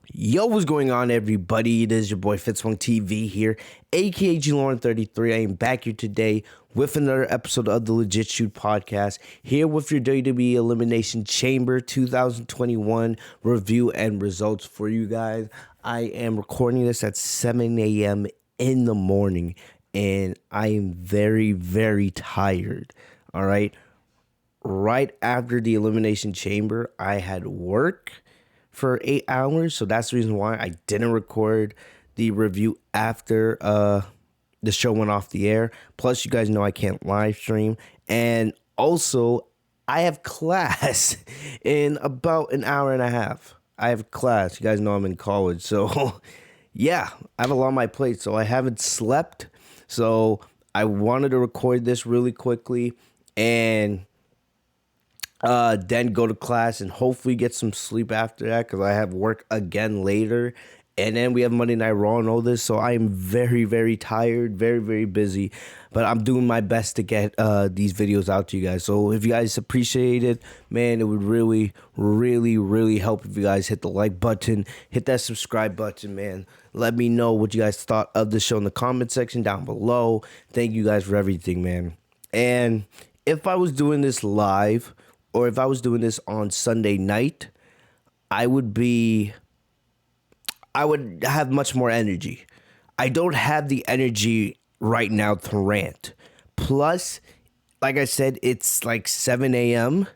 Yo, what's going on, everybody? It is your boy Fitzmonk TV here, aka G-Lauren33. I am back here today with another episode of the Legit Shoot podcast, here with your WWE Elimination Chamber 2021 review and results for you guys. I am recording this at 7 a.m. in the morning, and I am very, very tired, all right? Right after the Elimination Chamber, I had work for 8 hours, so that's the reason why I didn't record the review after the show went off the air. Plus, you guys know I can't live stream, and also I have class in about an hour and a half. I have class. You guys know I'm in college, so yeah, I have a lot on my plate, so I haven't slept. So I wanted to record this really quickly and then go to class and hopefully get some sleep after that, because I have work again later. And then we have Monday Night Raw and all this. So I am very, very tired, very, very busy. But I'm doing my best to get these videos out to you guys. So if you guys appreciate it, man, it would really, really, really help if you guys hit the like button, hit that subscribe button, man. Let me know what you guys thought of the show in the comment section down below. Thank you guys for everything, man. And if I was doing this live, or if I was doing this on Sunday night, I would have much more energy. I don't have the energy right now to rant. Plus, like I said, it's like 7 a.m.,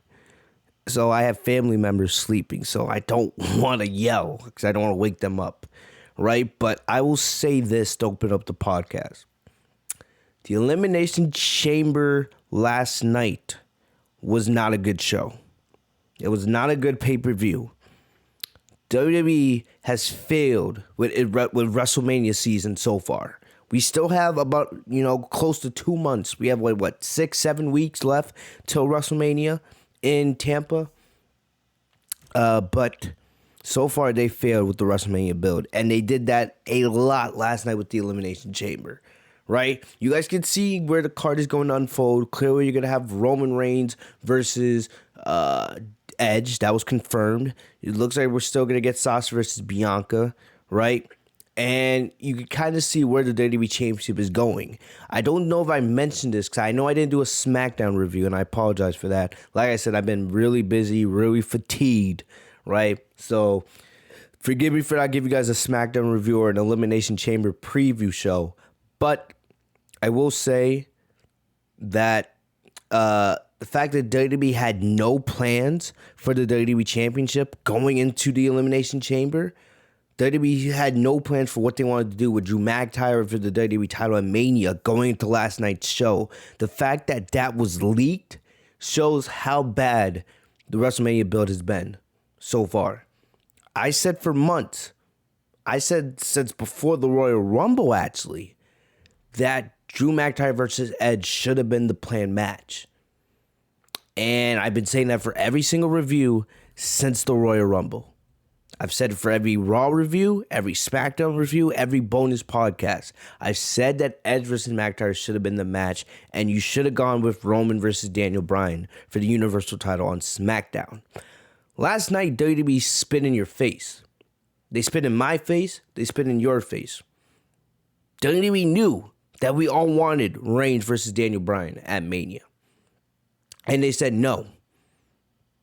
so I have family members sleeping, so I don't want to yell because I don't want to wake them up, right? But I will say this to open up the podcast. The Elimination Chamber last night was not a good show. It was not a good pay-per-view. WWE has failed with WrestleMania season so far. We still have about, close to 2 months. We have, 6-7 weeks left till WrestleMania in Tampa. But so far they failed with the WrestleMania build. And they did that a lot last night with the Elimination Chamber. Right? You guys can see where the card is going to unfold. Clearly, you're going to have Roman Reigns versus Edge. That was confirmed. It looks like we're still going to get Sasha versus Bianca, right? And you can kind of see where the WWE Championship is going. I don't know if I mentioned this, because I know I didn't do a SmackDown review, and I apologize for that. Like I said, I've been really busy, really fatigued, right? So forgive me for not giving you guys a SmackDown review or an Elimination Chamber preview show. But I will say that the fact that WWE had no plans for the WWE Championship going into the Elimination Chamber, WWE had no plans for what they wanted to do with Drew McIntyre for the WWE title at Mania going into last night's show. The fact that that was leaked shows how bad the WrestleMania build has been so far. I said for months, I said since before the Royal Rumble actually, that Drew McIntyre versus Edge should have been the planned match. And I've been saying that for every single review since the Royal Rumble. I've said it for every Raw review, every SmackDown review, every bonus podcast. I've said that Edge versus McIntyre should have been the match, and you should have gone with Roman versus Daniel Bryan for the Universal title on SmackDown. Last night, WWE spit in your face. They spit in my face, they spit in your face. WWE knew that we all wanted Reigns versus Daniel Bryan at Mania. And they said, no,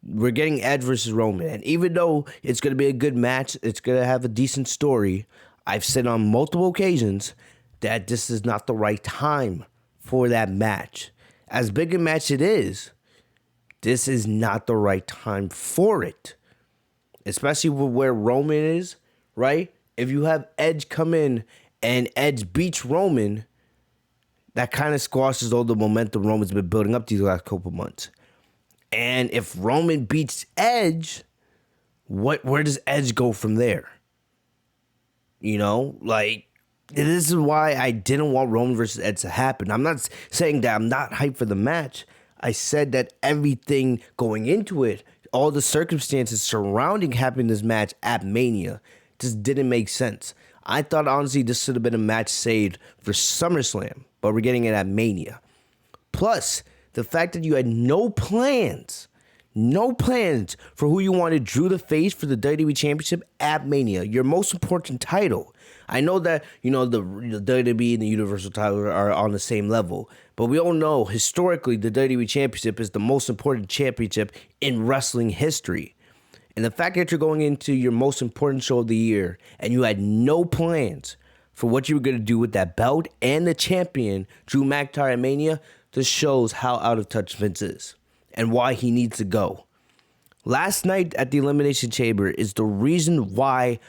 we're getting Edge versus Roman. And even though it's going to be a good match, it's going to have a decent story, I've said on multiple occasions that this is not the right time for that match. As big a match it is, this is not the right time for it. Especially with where Roman is, right? If you have Edge come in and Edge beats Roman, that kind of squashes all the momentum Roman's been building up these last couple months. And if Roman beats Edge, where does Edge go from there? This is why I didn't want Roman versus Edge to happen. I'm not saying that I'm not hyped for the match. I said that everything going into it, all the circumstances surrounding having this match at Mania, just didn't make sense. I thought, honestly, this should have been a match saved for SummerSlam, but we're getting it at Mania. Plus, the fact that you had no plans no plans for who you wanted Drew to face for the WWE Championship at Mania, your most important title. I know that, the WWE and the Universal title are on the same level, but we all know historically the WWE Championship is the most important championship in wrestling history. And the fact that you're going into your most important show of the year and you had no plans for what you were going to do with that belt and the champion, Drew McIntyre at Mania, just shows how out of touch Vince is and why he needs to go. Last night at the Elimination Chamber is the reason why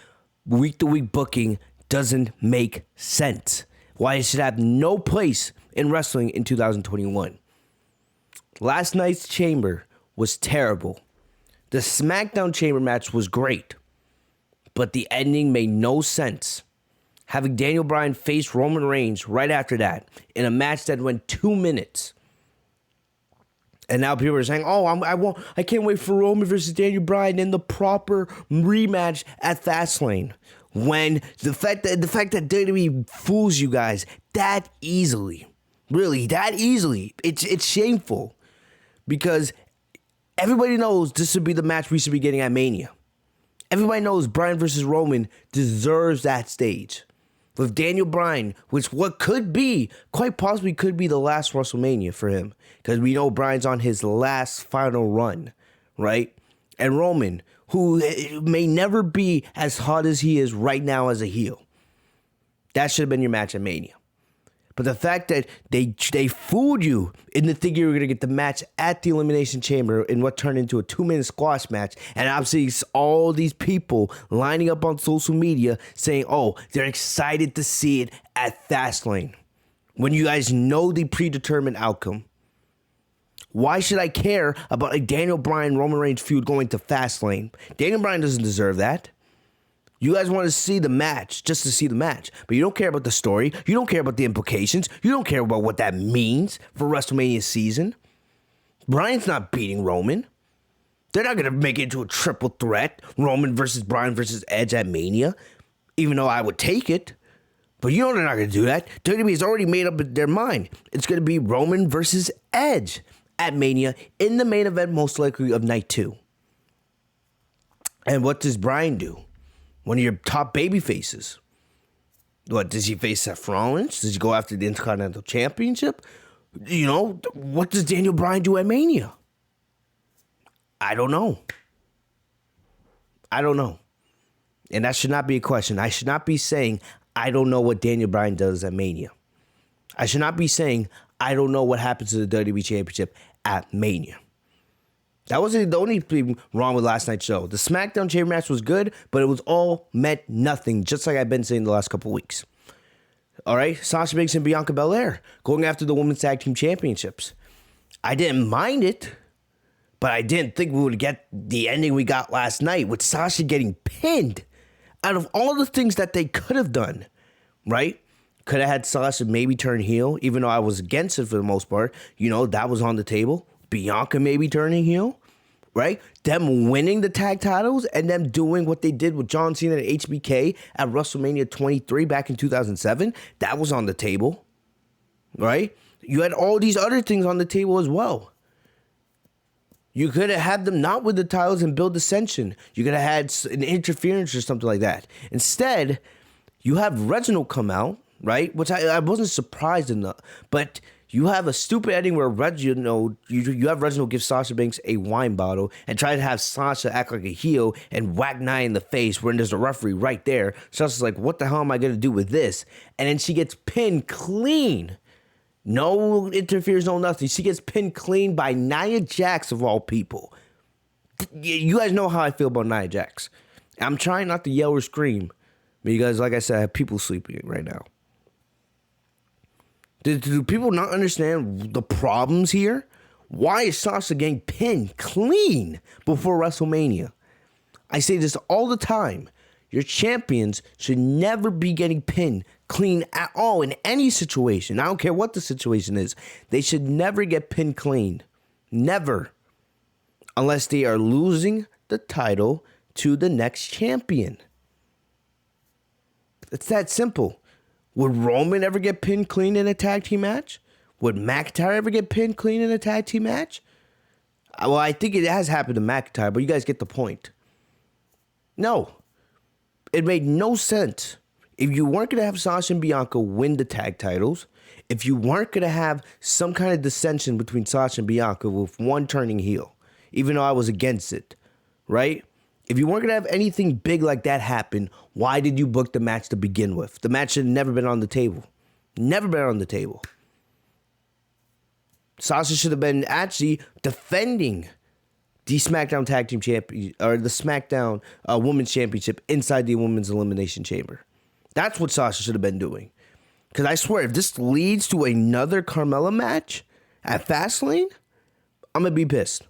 week-to-week booking doesn't make sense. Why it should have no place in wrestling in 2021. Last night's Chamber was terrible. The SmackDown Chamber match was great, but the ending made no sense. Having Daniel Bryan face Roman Reigns right after that in a match that went 2 minutes. And now people are saying, I can't wait for Roman versus Daniel Bryan in the proper rematch at Fastlane. When the fact that WWE fools you guys that easily, really that easily, it's shameful. Because everybody knows this should be the match we should be getting at Mania. Everybody knows Bryan versus Roman deserves that stage. With Daniel Bryan, which quite possibly could be the last WrestleMania for him. Because we know Bryan's on his last final run, right? And Roman, who may never be as hot as he is right now as a heel. That should have been your match at Mania. But the fact that they fooled you into thinking you were going to get the match at the Elimination Chamber in what turned into a 2-minute squash match, and obviously all these people lining up on social media saying, they're excited to see it at Fastlane, when you guys know the predetermined outcome. Why should I care about a Daniel Bryan Roman Reigns feud going to Fastlane? Daniel Bryan doesn't deserve that. You guys want to see the match just to see the match, but you don't care about the story. You don't care about the implications. You don't care about what that means for WrestleMania season. Bryan's not beating Roman. They're not going to make it into a triple threat, Roman versus Bryan versus Edge at Mania, even though I would take it. But you know they're not going to do that. WWE has already made up their mind. It's going to be Roman versus Edge at Mania in the main event, most likely of night 2. And what does Bryan do? One of your top baby faces. What, does he face Seth Rollins? Does he go after the Intercontinental Championship? What does Daniel Bryan do at Mania? I don't know. And that should not be a question. I should not be saying, I don't know what Daniel Bryan does at Mania. I should not be saying, I don't know what happens to the WWE Championship at Mania. That wasn't the only thing wrong with last night's show. The SmackDown Chamber match was good, but it was all meant nothing, just like I've been saying the last couple weeks. All right, Sasha Banks and Bianca Belair going after the Women's Tag Team Championships. I didn't mind it, but I didn't think we would get the ending we got last night with Sasha getting pinned. Out of all the things that they could have done, right? Could have had Sasha maybe turn heel, even though I was against it for the most part. That was on the table. Bianca maybe turning heel, right? Them winning the tag titles and them doing what they did with John Cena and HBK at WrestleMania 23 back in 2007. That was on the table, right? You had all these other things on the table as well. You could have had them not with the titles and build ascension. You could have had an interference or something like that. Instead, you have Reginald come out, right? Which I wasn't surprised enough, but you have a stupid ending where Reginald, you have Reginald give Sasha Banks a wine bottle and try to have Sasha act like a heel and whack Nia in the face when there's a referee right there. Sasha's like, what the hell am I going to do with this? And then she gets pinned clean. No interference, no nothing. She gets pinned clean by Nia Jax of all people. You guys know how I feel about Nia Jax. I'm trying not to yell or scream because, like I said, I have people sleeping right now. Do people not understand the problems here? Why is Sasha getting pinned clean before WrestleMania? I say this all the time. Your champions should never be getting pinned clean at all in any situation. I don't care what the situation is. They should never get pinned clean. Never. Unless they are losing the title to the next champion. It's that simple. Would Roman ever get pinned clean in a tag team match? Would McIntyre ever get pinned clean in a tag team match? Well, I think it has happened to McIntyre, but you guys get the point. No. It made no sense. If you weren't going to have Sasha and Bianca win the tag titles, if you weren't going to have some kind of dissension between Sasha and Bianca with one turning heel, even though I was against it, right? If you weren't going to have anything big like that happen, why did you book the match to begin with? The match should have never been on the table. Never been on the table. Sasha should have been actually defending the SmackDown Tag Team Champion, or the SmackDown Women's Championship inside the Women's Elimination Chamber. That's what Sasha should have been doing. Because I swear, if this leads to another Carmella match at Fastlane, I'm going to be pissed.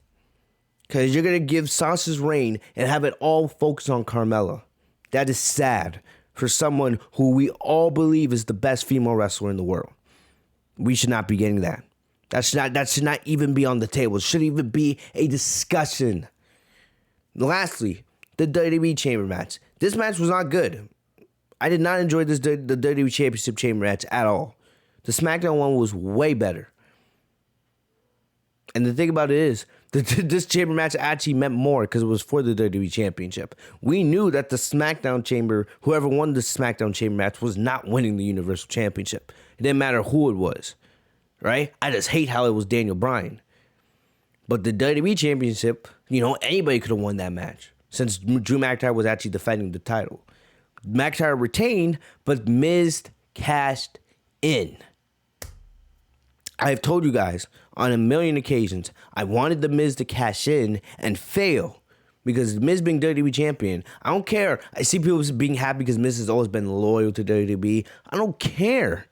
Because you're going to give Sasha's reign and have it all focused on Carmella. That is sad for someone who we all believe is the best female wrestler in the world. We should not be getting that. That should not even be on the table. It shouldn't even be a discussion. Lastly, the WWE Chamber match. This match was not good. I did not enjoy the WWE Championship Chamber match at all. The SmackDown one was way better. And the thing about it is, this Chamber match actually meant more because it was for the WWE Championship. We knew that the SmackDown Chamber, whoever won the SmackDown Chamber match, was not winning the Universal Championship. It didn't matter who it was. Right? I just hate how it was Daniel Bryan. But the WWE Championship, anybody could have won that match since Drew McIntyre was actually defending the title. McIntyre retained, but Miz cashed in. I've told you guys on a million occasions, I wanted the Miz to cash in and fail. Because Miz being WWE Champion, I don't care. I see people being happy because Miz has always been loyal to WWE. I don't care.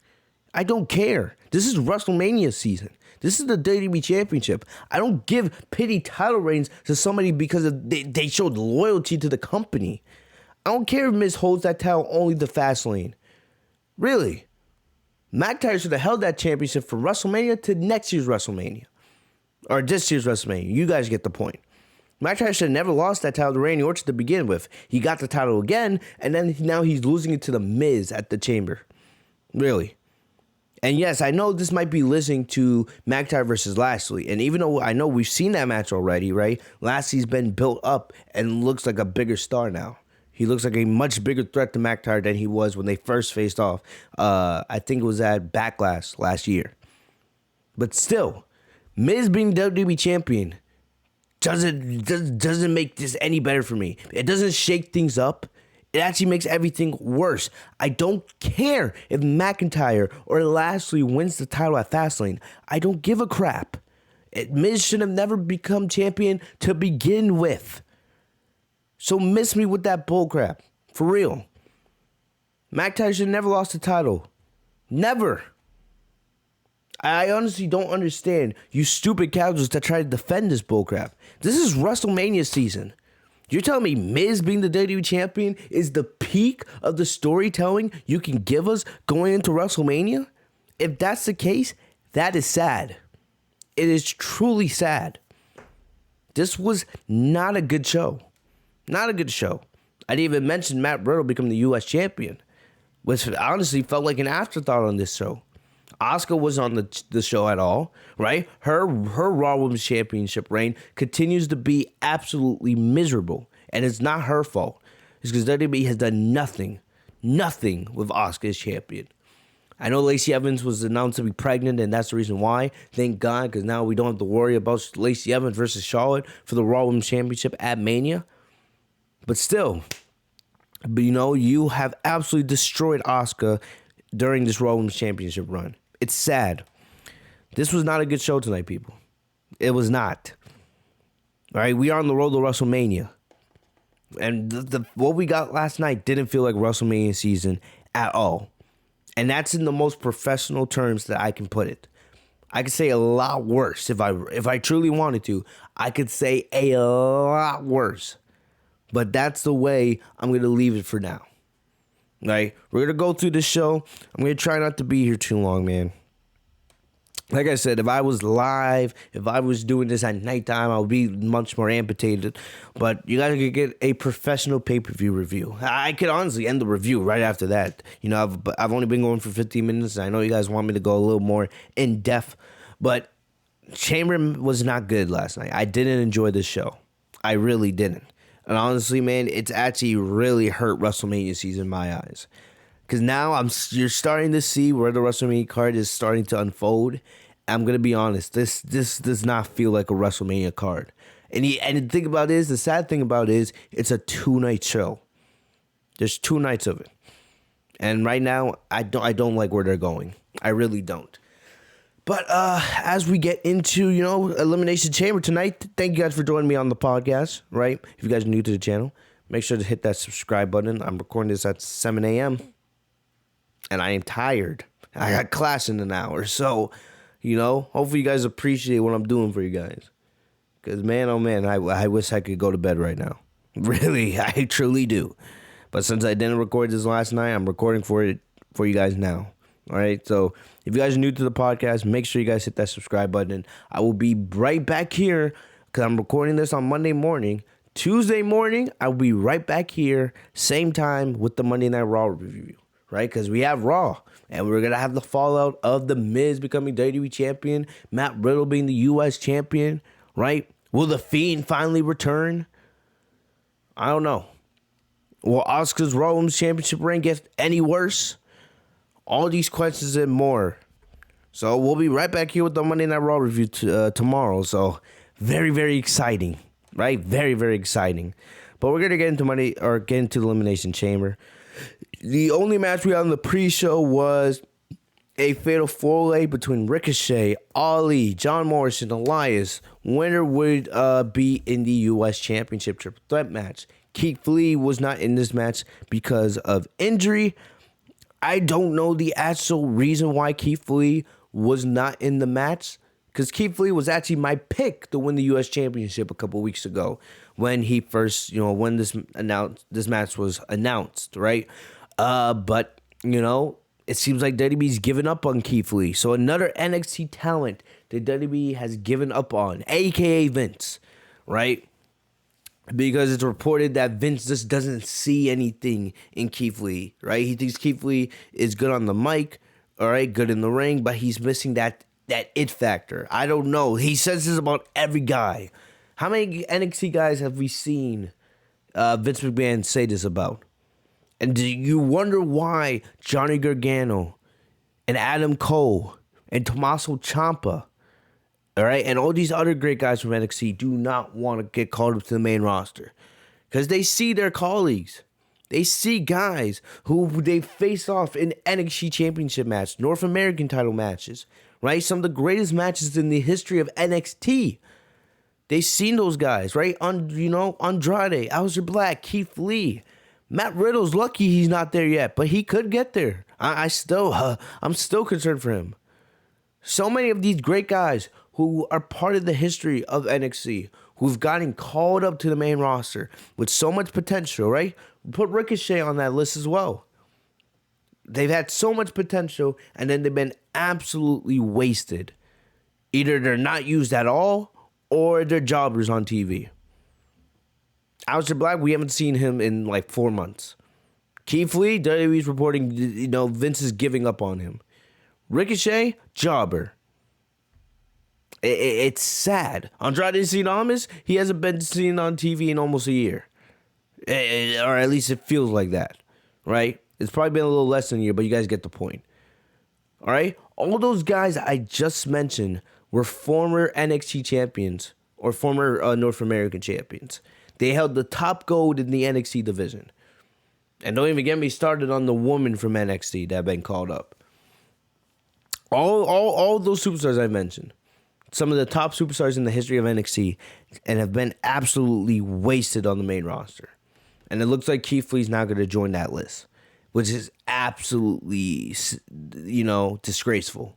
I don't care. This is WrestleMania season. This is the WWE Championship. I don't give pity title reigns to somebody because they showed loyalty to the company. I don't care if Miz holds that title only the Fastlane. Really. McIntyre should have held that championship from WrestleMania to next year's WrestleMania. Or this year's WrestleMania. You guys get the point. McIntyre should have never lost that title to Randy Orton to begin with. He got the title again, and then now he's losing it to the Miz at the Chamber. Really. And yes, I know this might be listening to McIntyre versus Lashley. And even though I know we've seen that match already, right? Lashley's been built up and looks like a bigger star now. He looks like a much bigger threat to McIntyre than he was when they first faced off. I think it was at Backlash last year. But still, Miz being WWE Champion doesn't make this any better for me. It doesn't shake things up. It actually makes everything worse. I don't care if McIntyre or Lashley wins the title at Fastlane. I don't give a crap. Miz should have never become champion to begin with. So miss me with that bullcrap. For real. McIntyre should have never lost the title. Never. I honestly don't understand you stupid casuals that try to defend this bullcrap. This is WrestleMania season. You're telling me Miz being the WWE Champion is the peak of the storytelling you can give us going into WrestleMania? If that's the case, that is sad. It is truly sad. This was not a good show. Not a good show. I didn't even mention Matt Riddle becoming the U.S. Champion, which honestly felt like an afterthought on this show. Asuka was on the show at all, right? Her Raw Women's Championship reign continues to be absolutely miserable, and it's not her fault. It's because WWE has done nothing with Asuka as champion. I know Lacey Evans was announced to be pregnant, and that's the reason why. Thank God, because now we don't have to worry about Lacey Evans versus Charlotte for the Raw Women's Championship at Mania. But still, you have absolutely destroyed Asuka during this Raw Women's Championship run. It's sad. This was not a good show tonight, people. It was not. All right, we are on the road to WrestleMania. And what we got last night didn't feel like WrestleMania season at all. And that's in the most professional terms that I can put it. I could say a lot worse. If I truly wanted to, I could say a lot worse. But that's the way I'm going to leave it for now. Right? We're going to go through this show. I'm going to try not to be here too long, man. Like I said, if I was live, if I was doing this at nighttime, I would be much more amputated. But you guys could get a professional pay-per-view review. I could honestly end the review right after that. I've only been going for 15 minutes. I know you guys want me to go a little more in-depth. But Chamber was not good last night. I didn't enjoy this show. I really didn't. And honestly, man, it's actually really hurt WrestleMania season in my eyes. Because now you're starting to see where the WrestleMania card is starting to unfold. I'm going to be honest. This does not feel like a WrestleMania card. And the thing about it is, the sad thing about it is, it's a 2-night show. There's 2 nights of it. And right now, I don't like where they're going. I really don't. But as we get into, Elimination Chamber tonight, thank you guys for joining me on the podcast, right? If you guys are new to the channel, make sure to hit that subscribe button. I'm recording this at 7 a.m. and I am tired. I got class in an hour. So, hopefully you guys appreciate what I'm doing for you guys. Because, man, oh, man, I wish I could go to bed right now. Really, I truly do. But since I didn't record this last night, I'm recording for you guys now. All right, so if you guys are new to the podcast, make sure you guys hit that subscribe button. I will be right back here because I'm recording this on Monday morning. Tuesday morning, I will be right back here, same time with the Monday Night Raw review, right? Because we have Raw, and we're going to have the fallout of The Miz becoming WWE Champion, Matt Riddle being the U.S. Champion, right? Will The Fiend finally return? I don't know. Will Asuka's Raw Women's Championship reign get any worse? All these questions and more. So we'll be right back here with the Monday Night Raw review tomorrow. So very, very exciting, right? Very, very exciting. But we're gonna get into the Elimination Chamber. The only match we had on the pre-show was a fatal 4-way between Ricochet, Ali, John Morrison, Elias. Winner would be in the U.S. Championship Triple Threat match. Keith Lee was not in this match because of injury. I don't know the actual reason why Keith Lee was not in the match, because Keith Lee was actually my pick to win the U.S. Championship a couple weeks ago when he first, when this match was announced, right? But it seems like WWE's given up on Keith Lee. So another NXT talent that WWE has given up on, aka Vince, right? Because it's reported that Vince just doesn't see anything in Keith Lee, right? He thinks Keith Lee is good on the mic, all right, good in the ring, but he's missing that it factor. I don't know. He says this about every guy. How many NXT guys have we seen Vince McMahon say this about? And do you wonder why Johnny Gargano and Adam Cole and Tommaso Ciampa, all right, and all these other great guys from NXT do not want to get called up to the main roster? Because they see their colleagues. They see guys who they face off in NXT championship matches, North American title matches, right? Some of the greatest matches in the history of NXT. They've seen those guys, right? Andrade, Aleister Black, Keith Lee. Matt Riddle's lucky he's not there yet, but he could get there. I'm still concerned for him. So many of these great guys who are part of the history of NXT, who've gotten called up to the main roster with so much potential, right? Put Ricochet on that list as well. They've had so much potential, and then they've been absolutely wasted. Either they're not used at all, or they're jobbers on TV. Aleister Black, we haven't seen him in like 4 months. Keith Lee, WWE's reporting, Vince is giving up on him. Ricochet, jobber. It's sad. Andrade Cien, he hasn't been seen on TV in almost a year. Or at least it feels like that, right? It's probably been a little less than a year, but you guys get the point. All right? All those guys I just mentioned were former NXT champions or former North American champions. They held the top gold in the NXT division. And don't even get me started on the woman from NXT that have been called up. All those superstars I mentioned, some of the top superstars in the history of NXT, and have been absolutely wasted on the main roster. And it looks like Keith Lee's now going to join that list, which is absolutely, disgraceful.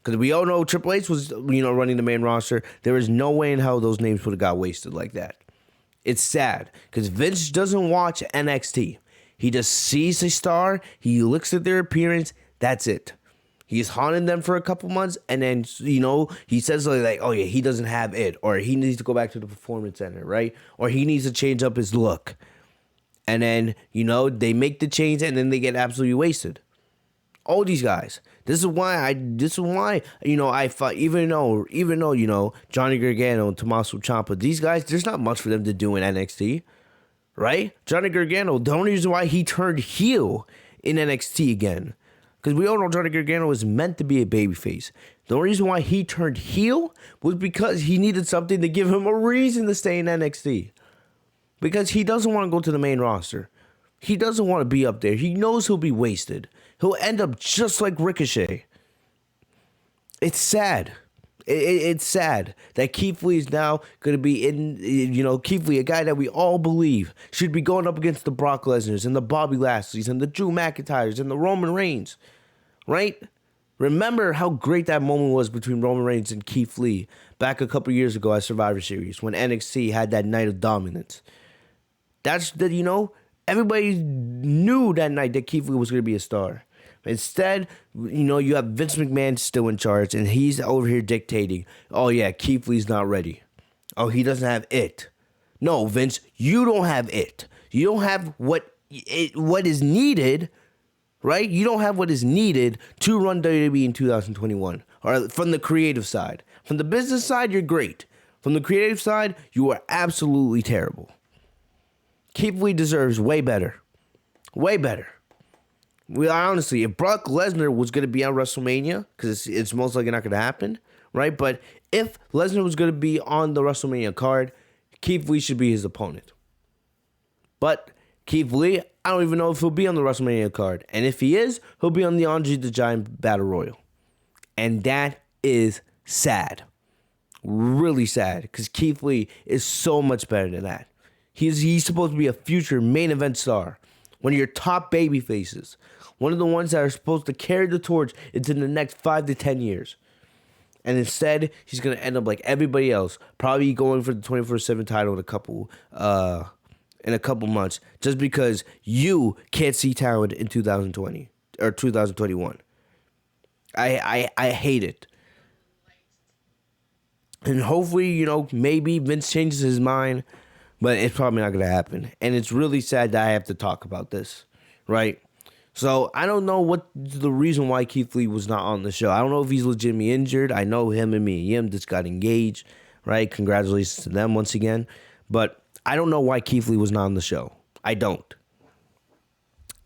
Because we all know Triple H was, running the main roster. There is no way in hell those names would have got wasted like that. It's sad because Vince doesn't watch NXT. He just sees a star. He looks at their appearance. That's it. He's haunting them for a couple months, and then, he says like, oh, yeah, he doesn't have it, or he needs to go back to the Performance Center, right? Or he needs to change up his look. And then, they make the change, and then they get absolutely wasted. All these guys. This is why I fought, even though Johnny Gargano and Tommaso Ciampa, these guys, there's not much for them to do in NXT, right? Johnny Gargano, the only reason why he turned heel in NXT again, because we all know Johnny Gargano was meant to be a babyface. The only reason why he turned heel was because he needed something to give him a reason to stay in NXT. Because he doesn't want to go to the main roster. He doesn't want to be up there. He knows he'll be wasted. He'll end up just like Ricochet. It's sad. It's sad that Keith Lee is now going to be in, Keith Lee, a guy that we all believe should be going up against the Brock Lesnars and the Bobby Lashley's and the Drew McIntyres and the Roman Reigns, right? Remember how great that moment was between Roman Reigns and Keith Lee back a couple years ago at Survivor Series when NXT had that night of dominance. Everybody knew that night that Keith Lee was going to be a star. Instead, you have Vince McMahon still in charge, and he's over here dictating, oh, yeah, Keith Lee's not ready. Oh, he doesn't have it. No, Vince, you don't have it. You don't have what is needed, right? You don't have what is needed to run WWE in 2021, or from the creative side. From the business side, you're great. From the creative side, you are absolutely terrible. Keith Lee deserves way better. Way better. Honestly, if Brock Lesnar was going to be on WrestleMania, because it's most likely not going to happen, right? But if Lesnar was going to be on the WrestleMania card, Keith Lee should be his opponent. But Keith Lee, I don't even know if he'll be on the WrestleMania card. And if he is, he'll be on the Andre the Giant Battle Royal. And that is sad. Really sad, because Keith Lee is so much better than that. He's supposed to be a future main event star. One of your top baby faces. One of the ones that are supposed to carry the torch into the next 5 to 10 years. And instead, he's going to end up like everybody else. Probably going for the 24/7 title in a couple months. Just because you can't see talent in 2020 or 2021. I hate it. And hopefully, maybe Vince changes his mind. But it's probably not going to happen. And it's really sad that I have to talk about this, right? So I don't know what the reason why Keith Lee was not on the show. I don't know if he's legitimately injured. I know him and Mia Yim just got engaged, right? Congratulations to them once again. But I don't know why Keith Lee was not on the show. I don't.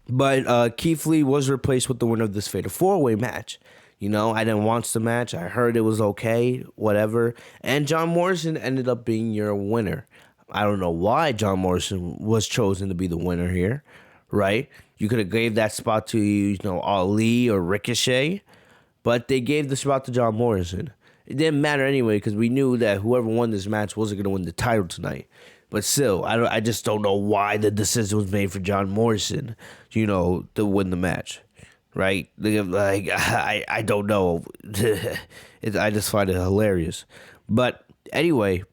But Keith Lee was replaced with the winner of this Fatal 4-Way match. I didn't watch the match. I heard it was okay, whatever. And John Morrison ended up being your winner. I don't know why John Morrison was chosen to be the winner here, right? You could have gave that spot to, Ali or Ricochet, but they gave the spot to John Morrison. It didn't matter anyway because we knew that whoever won this match wasn't going to win the title tonight. But still, I just don't know why the decision was made for John Morrison, to win the match, right? Like, I don't know. I just find it hilarious. But anyway,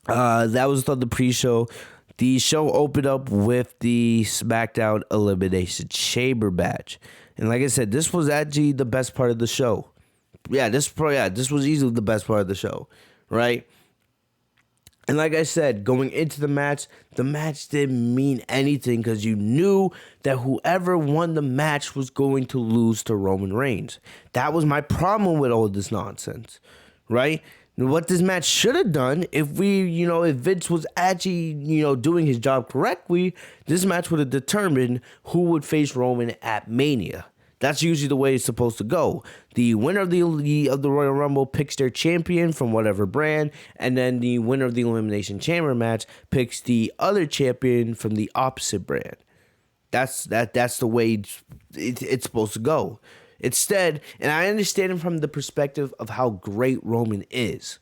that was on the pre-show. The show opened up with the SmackDown Elimination Chamber match. And like I said, this was actually the best part of the show. This was easily the best part of the show, right? And like I said, going into the match didn't mean anything because you knew that whoever won the match was going to lose to Roman Reigns. That was my problem with all this nonsense, right? What this match should have done, if Vince was actually, doing his job correctly, this match would have determined who would face Roman at Mania. That's usually the way it's supposed to go. The winner of the Royal Rumble picks their champion from whatever brand, and then the winner of the Elimination Chamber match picks the other champion from the opposite brand. That's the way it's supposed to go. Instead, and I understand him from the perspective of how great Roman is,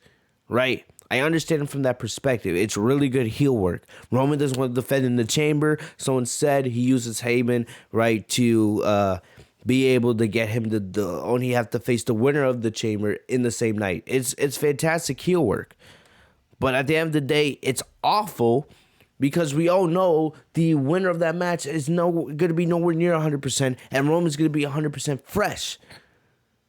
right? I understand him from that perspective. It's really good heel work. Roman doesn't want to defend in the chamber, so instead he uses Heyman, right, to be able to get him to only have to face the winner of the chamber in the same night. It's fantastic heel work. But at the end of the day, it's awful because we all know the winner of that match is going to be nowhere near 100%, and Roman's going to be 100% fresh.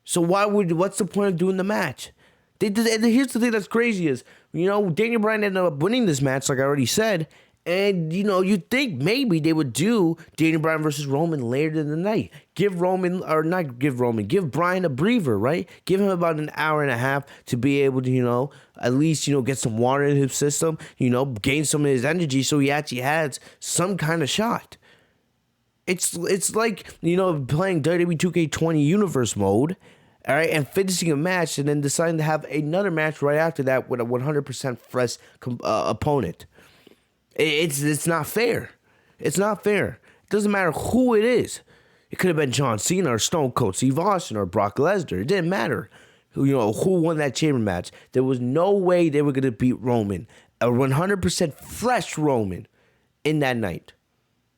So what's the point of doing the match? Here's the thing that's crazy is, Daniel Bryan ended up winning this match, like I already said, And, you'd think maybe they would do Daniel Bryan versus Roman later in the night. Give Bryan a breather, right? Give him about an hour and a half to be able to, at least, get some water in his system, gain some of his energy so he actually has some kind of shot. It's like, playing WWE 2K20 Universe mode, all right, and finishing a match and then deciding to have another match right after that with a 100% fresh opponent. It's not fair. It's not fair. It doesn't matter who it is. It could have been John Cena or Stone Cold Steve Austin or Brock Lesnar. It didn't matter who won that chamber match. There was no way they were going to beat Roman, a 100% fresh Roman, in that night.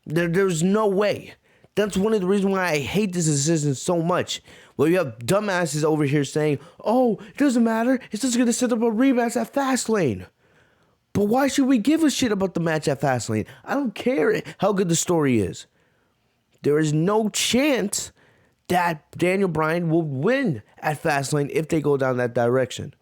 There's no way. That's one of the reasons why I hate this decision so much. Well, you have dumbasses over here saying, oh, it doesn't matter. It's just going to set up a rematch at Fastlane. But why should we give a shit about the match at Fastlane? I don't care how good the story is. There is no chance that Daniel Bryan will win at Fastlane if they go down that direction.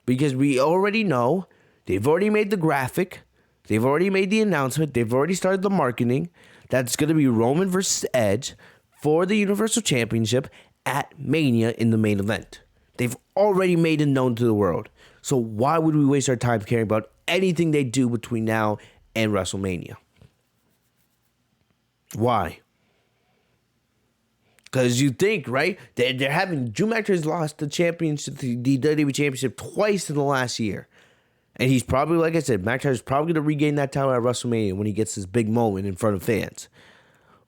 Because we already know, they've already made the graphic, they've already made the announcement, they've already started the marketing. That's going to be Roman versus Edge for the Universal Championship at Mania in the main event. They've already made it known to the world. So why would we waste our time caring about anything they do between now and WrestleMania? Why? Because you think, right? They're having Drew McIntyre has lost the championship, the WWE Championship twice in the last year. And he's probably, like I said, McIntyre's probably going to regain that title at WrestleMania when he gets this big moment in front of fans.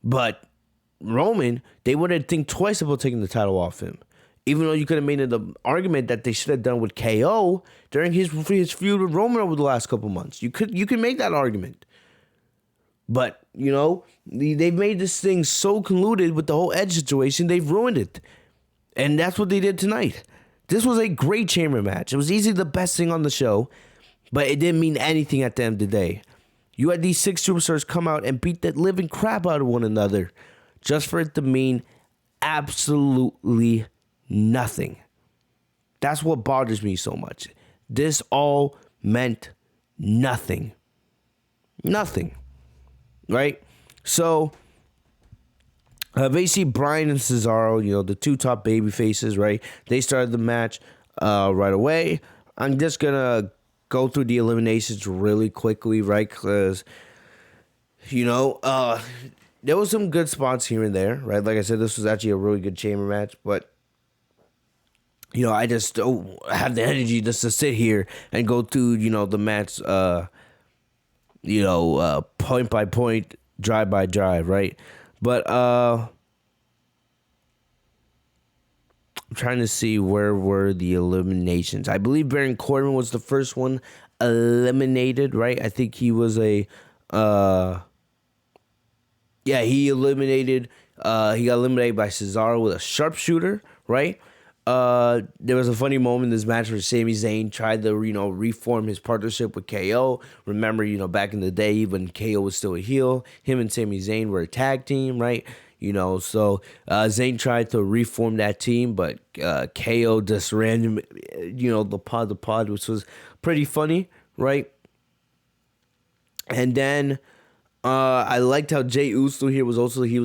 But Roman, they wouldn't think twice about taking the title off him. Even though you could have made the argument that they should have done with KO during his feud with Roman over the last couple months. You could make that argument. But, they've made this thing so colluded with the whole Edge situation, they've ruined it. And that's what they did tonight. This was a great chamber match. It was easily the best thing on the show, but it didn't mean anything at the end of the day. You had these 6 superstars come out and beat the living crap out of one another just for it to mean absolutely nothing. That's what bothers me so much. This all meant nothing. Nothing. Right? So, basically, Bryan and Cesaro, the two top baby faces, right? They started the match right away. I'm just going to go through the eliminations really quickly, right? Because, there was some good spots here and there, right? Like I said, this was actually a really good chamber match, but I just don't have the energy just to sit here and go through, the match, point by point, drive by drive, right? But I'm trying to see where were the eliminations. I believe Baron Corbin was the first one eliminated, right? I think he was he eliminated. He got eliminated by Cesaro with a sharpshooter, right? There was a funny moment in this match where Sami Zayn tried to, reform his partnership with KO. Remember, back in the day when KO was still a heel, him and Sami Zayn were a tag team, right? So Zayn tried to reform that team, but KO just ran, the pod, which was pretty funny, right? And then I liked how Jey Uso here was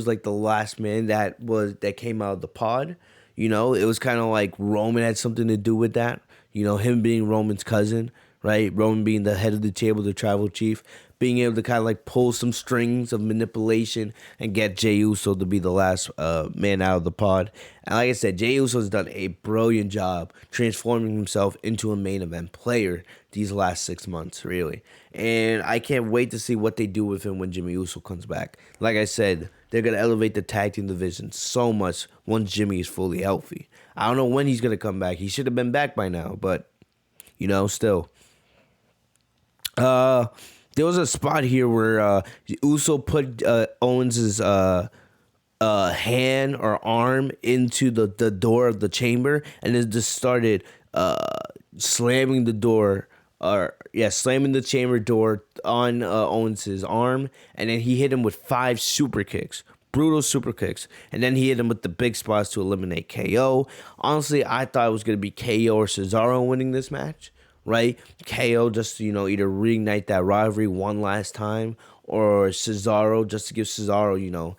like the last man that came out of the pod. It was kind of like Roman had something to do with that. Him being Roman's cousin, right? Roman being the head of the table, the tribal chief, being able to kind of like pull some strings of manipulation and get Jey Uso to be the last man out of the pod. And like I said, Jey Uso's done a brilliant job transforming himself into a main event player these last 6 months, really. And I can't wait to see what they do with him when Jimmy Uso comes back. Like I said, they're going to elevate the tag team division so much once Jimmy is fully healthy. I don't know when he's going to come back. He should have been back by now, but, still. There was a spot here where Uso put Owens' hand or arm into the door of the chamber and then just started slamming the door. Slamming the chamber door on Owens' arm, and then he hit him with 5 super kicks, brutal super kicks, and then he hit him with the big spots to eliminate KO. Honestly, I thought it was going to be KO or Cesaro winning this match, right? KO just to, either reignite that rivalry one last time, or Cesaro just to give Cesaro,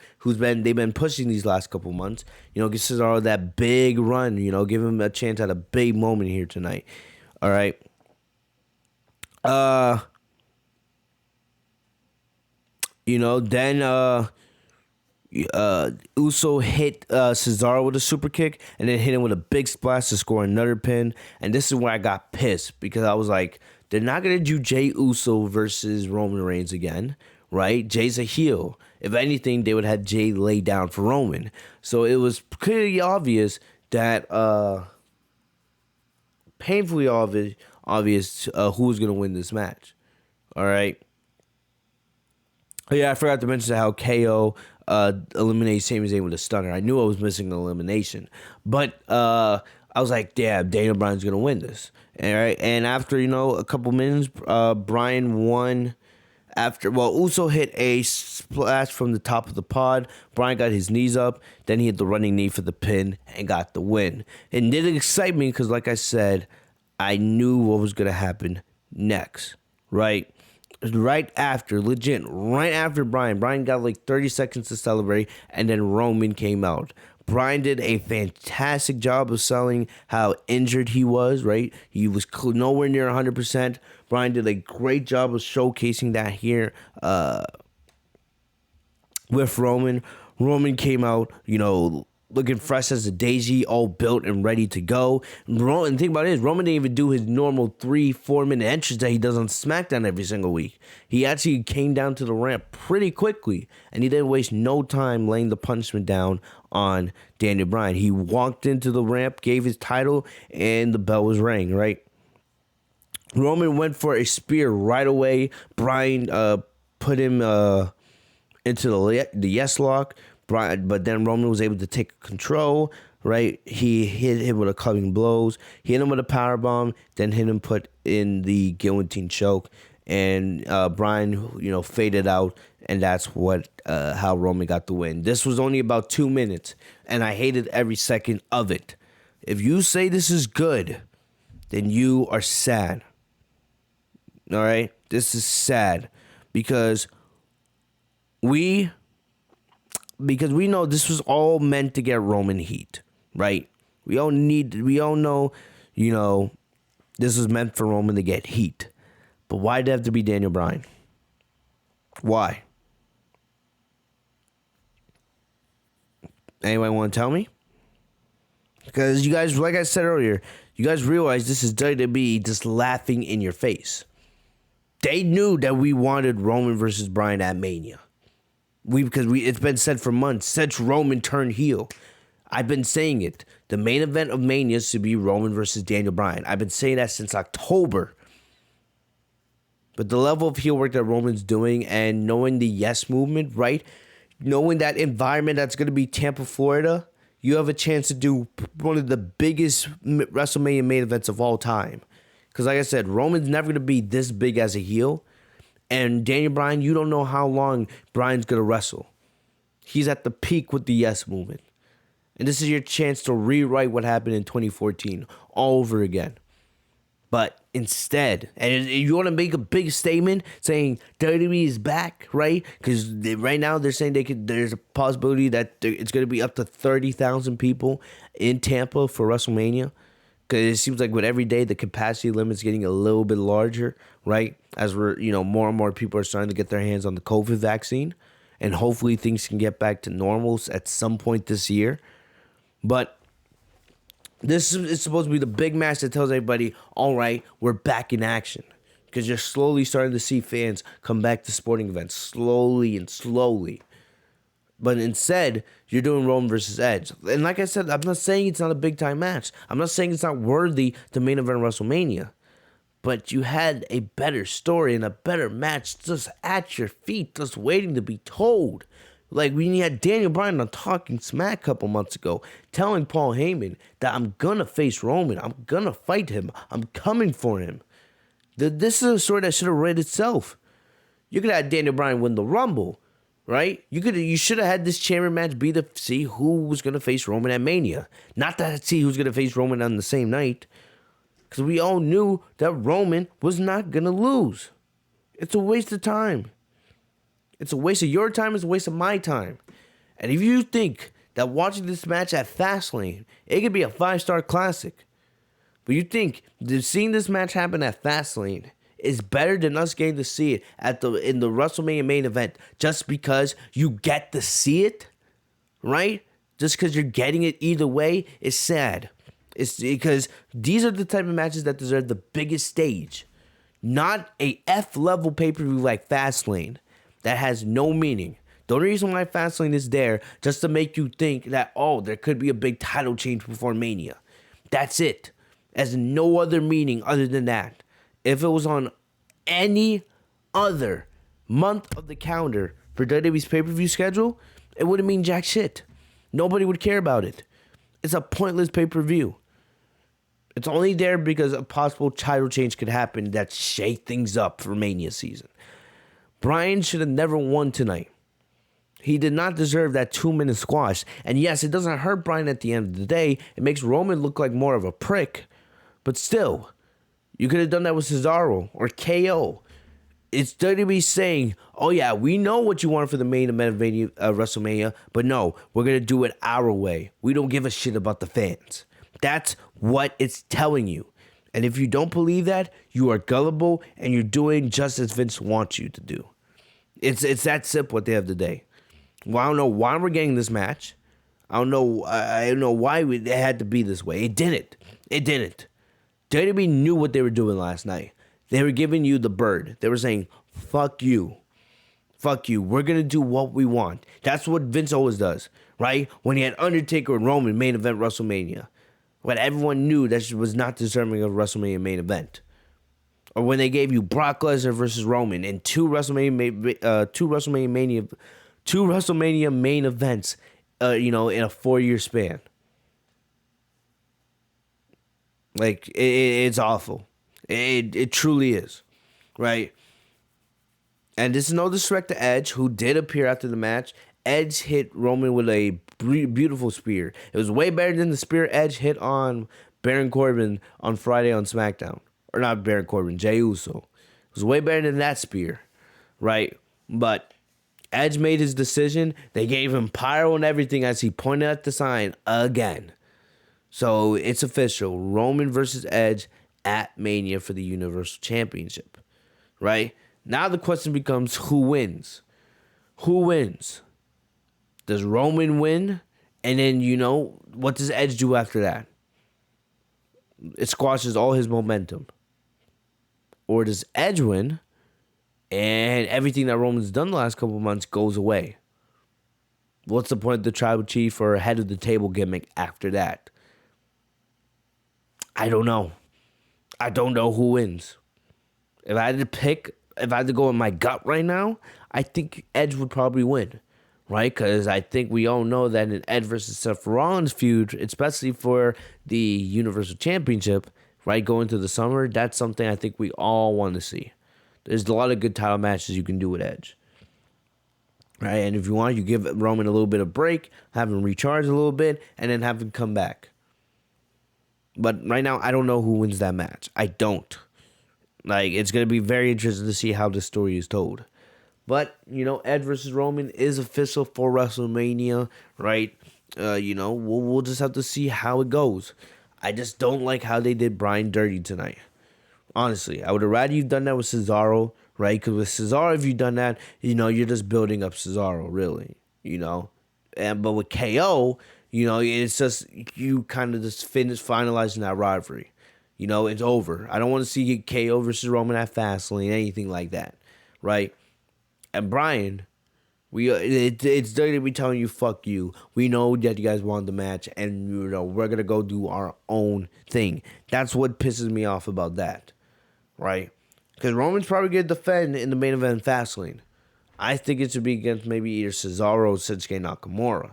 they've been pushing these last couple months, give Cesaro that big run, give him a chance at a big moment here tonight. All right. Then Uso hit Cesaro with a super kick and then hit him with a big splash to score another pin. And this is where I got pissed because I was like, they're not going to do Jey Uso versus Roman Reigns again, right? Jay's a heel. If anything, they would have Jay lay down for Roman. So it was clearly obvious that, painfully obvious who was going to win this match. All right. Yeah, I forgot to mention how KO eliminated Sami Zayn with a stunner. I knew I was missing an elimination. But I was like, damn, Daniel Bryan's going to win this. All right. And after, a couple minutes, Bryan won. Uso hit a splash from the top of the pod. Bryan got his knees up. Then he hit the running knee for the pin and got the win. It didn't excite me because, like I said, I knew what was going to happen next, right? Right after Bryan got like 30 seconds to celebrate, and then Roman came out. Bryan did a fantastic job of selling how injured he was, right? He was nowhere near 100%. Bryan did a great job of showcasing that here with Roman. Roman came out, looking fresh as a daisy, all built and ready to go. And the thing about it is, Roman didn't even do his normal 3-4 minute entrance that he does on SmackDown every single week. He actually came down to the ramp pretty quickly, and he didn't waste no time laying the punishment down on Daniel Bryan. He walked into the ramp, gave his title, and the bell was rang, right? Roman went for a spear right away. Bryan put him into the yes lock. But then Roman was able to take control, right? He hit him with a clubbing blows. He hit him with a powerbomb, then hit him put in the guillotine choke. And Bryan, faded out, and that's how Roman got the win. This was only about 2 minutes, and I hated every second of it. If you say this is good, then you are sad. All right? This is sad because we know this was all meant to get Roman heat, right? We all know, this was meant for Roman to get heat. But why did it have to be Daniel Bryan? Why? Anyone want to tell me? Because you guys, like I said earlier, you guys realize this is WWE just laughing in your face. They knew that we wanted Roman versus Bryan at Mania. It's been said for months since Roman turned heel. I've been saying it. The main event of Mania should be Roman versus Daniel Bryan. I've been saying that since October. But the level of heel work that Roman's doing and knowing the yes movement, right? Knowing that environment that's going to be Tampa, Florida, you have a chance to do one of the biggest WrestleMania main events of all time. Because like I said, Roman's never going to be this big as a heel. And Daniel Bryan, you don't know how long Bryan's going to wrestle. He's at the peak with the yes movement. And this is your chance to rewrite what happened in 2014 all over again. But instead, and you want to make a big statement saying WWE is back, right? Because right now they're saying there's a possibility that it's going to be up to 30,000 people in Tampa for WrestleMania. Because it seems like with every day, the capacity limit's getting a little bit larger, right? As more and more people are starting to get their hands on the COVID vaccine. And hopefully things can get back to normal at some point this year. But this is supposed to be the big match that tells everybody, all right, we're back in action. Because you're slowly starting to see fans come back to sporting events. Slowly. But instead, you're doing Roman versus Edge. And like I said, I'm not saying it's not a big-time match. I'm not saying it's not worthy to main event WrestleMania. But you had a better story and a better match just at your feet, just waiting to be told. Like when you had Daniel Bryan on Talking Smack a couple months ago, telling Paul Heyman that I'm going to face Roman. I'm going to fight him. I'm coming for him. This is a story that should have read itself. You could have had Daniel Bryan win the Rumble. Right? You should have had this chamber match be to see who was going to face Roman at Mania. Not to see who's going to face Roman on the same night. Because we all knew that Roman was not going to lose. It's a waste of time. It's a waste of your time. It's a waste of my time. And if you think that watching this match at Fastlane, it could be a 5-star classic, but you think that seeing this match happen at Fastlane is better than us getting to see it in the WrestleMania main event just because you get to see it, right? Just because you're getting it either way is sad. It's because these are the type of matches that deserve the biggest stage, not a F-level pay-per-view like Fastlane that has no meaning. The only reason why Fastlane is there just to make you think that, oh, there could be a big title change before Mania. That's it. Has no other meaning other than that. If it was on any other month of the calendar for WWE's pay-per-view schedule, it wouldn't mean jack shit. Nobody would care about it. It's a pointless pay-per-view. It's only there because a possible title change could happen that shake things up for Mania season. Bryan should have never won tonight. He did not deserve that 2-minute squash. And yes, it doesn't hurt Bryan at the end of the day. It makes Roman look like more of a prick. But still, you could have done that with Cesaro or KO. It's WWE saying, oh yeah, we know what you want for the main event of WrestleMania, but no, we're going to do it our way. We don't give a shit about the fans. That's what it's telling you. And if you don't believe that, you are gullible and you're doing just as Vince wants you to do. It's that simple at the end of the day. Well, I don't know why we're getting this match. I don't know why it had to be this way. It didn't. WWE knew what they were doing last night. They were giving you the bird. They were saying, fuck you. Fuck you. We're going to do what we want. That's what Vince always does, right? When he had Undertaker and Roman main event WrestleMania. When everyone knew that she was not deserving of WrestleMania main event. Or when they gave you Brock Lesnar versus Roman in two WrestleMania main events, in a 4-year span. Like, it's awful. It truly is, right? And this is no disrespect to Edge, who did appear after the match. Edge hit Roman with a beautiful spear. It was way better than the spear Edge hit on Baron Corbin on Friday on SmackDown. Or not Baron Corbin, Jey Uso. It was way better than that spear, right? But Edge made his decision. They gave him pyro and everything as he pointed at the sign again. So it's official. Roman versus Edge at Mania for the Universal Championship, right? Now the question becomes, who wins? Who wins? Does Roman win? And then, what does Edge do after that? It squashes all his momentum. Or does Edge win? And everything that Roman's done the last couple of months goes away. What's the point of the tribal chief or head of the table gimmick after that? I don't know. I don't know who wins. If I had to go with my gut right now, I think Edge would probably win, right? Because I think we all know that an Edge versus Seth Rollins feud, especially for the Universal Championship, right, going to the summer, that's something I think we all want to see. There's a lot of good title matches you can do with Edge. Right? And if you want, you give Roman a little bit of break, have him recharge a little bit, and then have him come back. But right now, I don't know who wins that match. I don't. Like, it's going to be very interesting to see how this story is told. But, Edge versus Roman is official for WrestleMania, right? We'll just have to see how it goes. I just don't like how they did Bryan dirty tonight. Honestly, I would have rather you've done that with Cesaro, right? Because with Cesaro, if you've done that, you're just building up Cesaro, really, But with KO, it's just you kind of just finalizing that rivalry. It's over. I don't want to see KO versus Roman at Fastlane, anything like that, right? And Bryan, it's WWE telling you, fuck you. We know that you guys want the match, and we're gonna go do our own thing. That's what pisses me off about that, right? Because Roman's probably gonna defend in the main event Fastlane. I think it should be against maybe either Cesaro or Shinsuke Nakamura.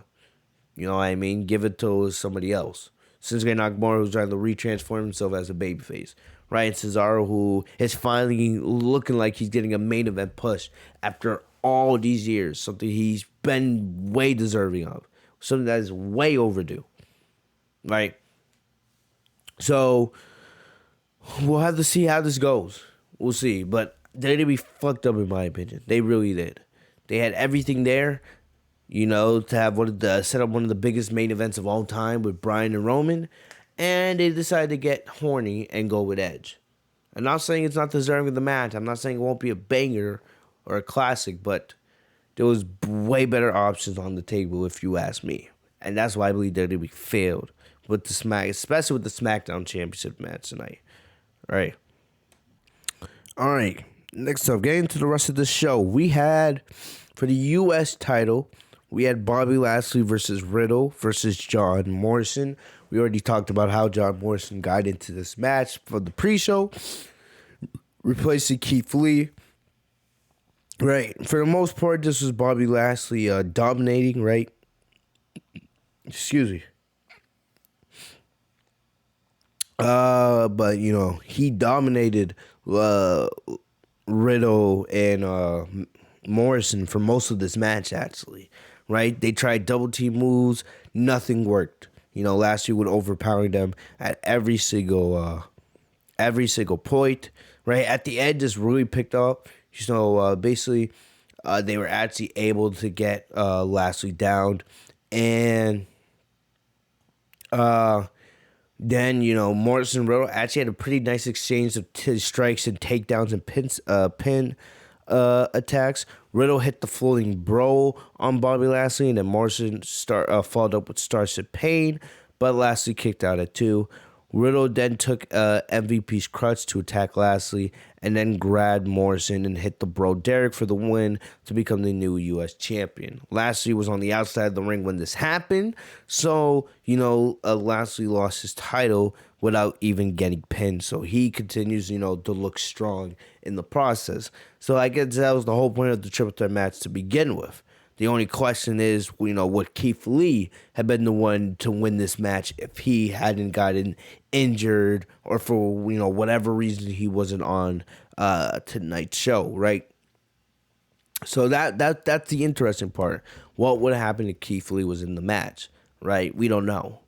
You know what I mean? Give it to somebody else. Shinsuke Nakamura, who's trying to retransform himself as a babyface, right? And Cesaro, who is finally looking like he's getting a main event push after all these years, something he's been way deserving of, something that is way overdue, right? So We'll have to see how this goes. We'll see. But they did be fucked up in my opinion. They really did. They had everything there, to have set up one of the biggest main events of all time with Bryan and Roman, and they decided to get horny and go with Edge. I'm not saying it's not deserving of the match. I'm not saying it won't be a banger or a classic, but there was way better options on the table if you ask me. And that's why I believe WWE failed with especially with the SmackDown Championship match tonight. Right. All right. Next up, getting to the rest of the show, we had for the U.S. title, we had Bobby Lashley versus Riddle versus John Morrison. We already talked about how John Morrison got into this match for the pre-show, replacing Keith Lee. Right. For the most part, this was Bobby Lashley dominating, right? Excuse me. But he dominated Riddle and Morrison for most of this match, actually. Right? They tried double team moves, nothing worked. Lashley would overpower them at every single point. Right? At the end, just really picked up. Basically, they were actually able to get Lashley down, and then Morrison and Riddle actually had a pretty nice exchange of strikes and takedowns and pin attacks. Riddle hit the floating bro on Bobby Lashley, and then Morrison followed up with Starship Pain, but Lashley kicked out at 2. Riddle then took MVP's crutch to attack Lashley, and then grabbed Morrison and hit the bro Derek for the win to become the new U.S. champion. Lashley was on the outside of the ring when this happened, so Lashley lost his title without even getting pinned. So he continues, to look strong in the process. So I guess that was the whole point of the triple threat match to begin with. The only question is, would Keith Lee have been the one to win this match if he hadn't gotten injured or for, whatever reason he wasn't on tonight's show, right? So that's the interesting part. What would have happened if Keith Lee was in the match, right? We don't know.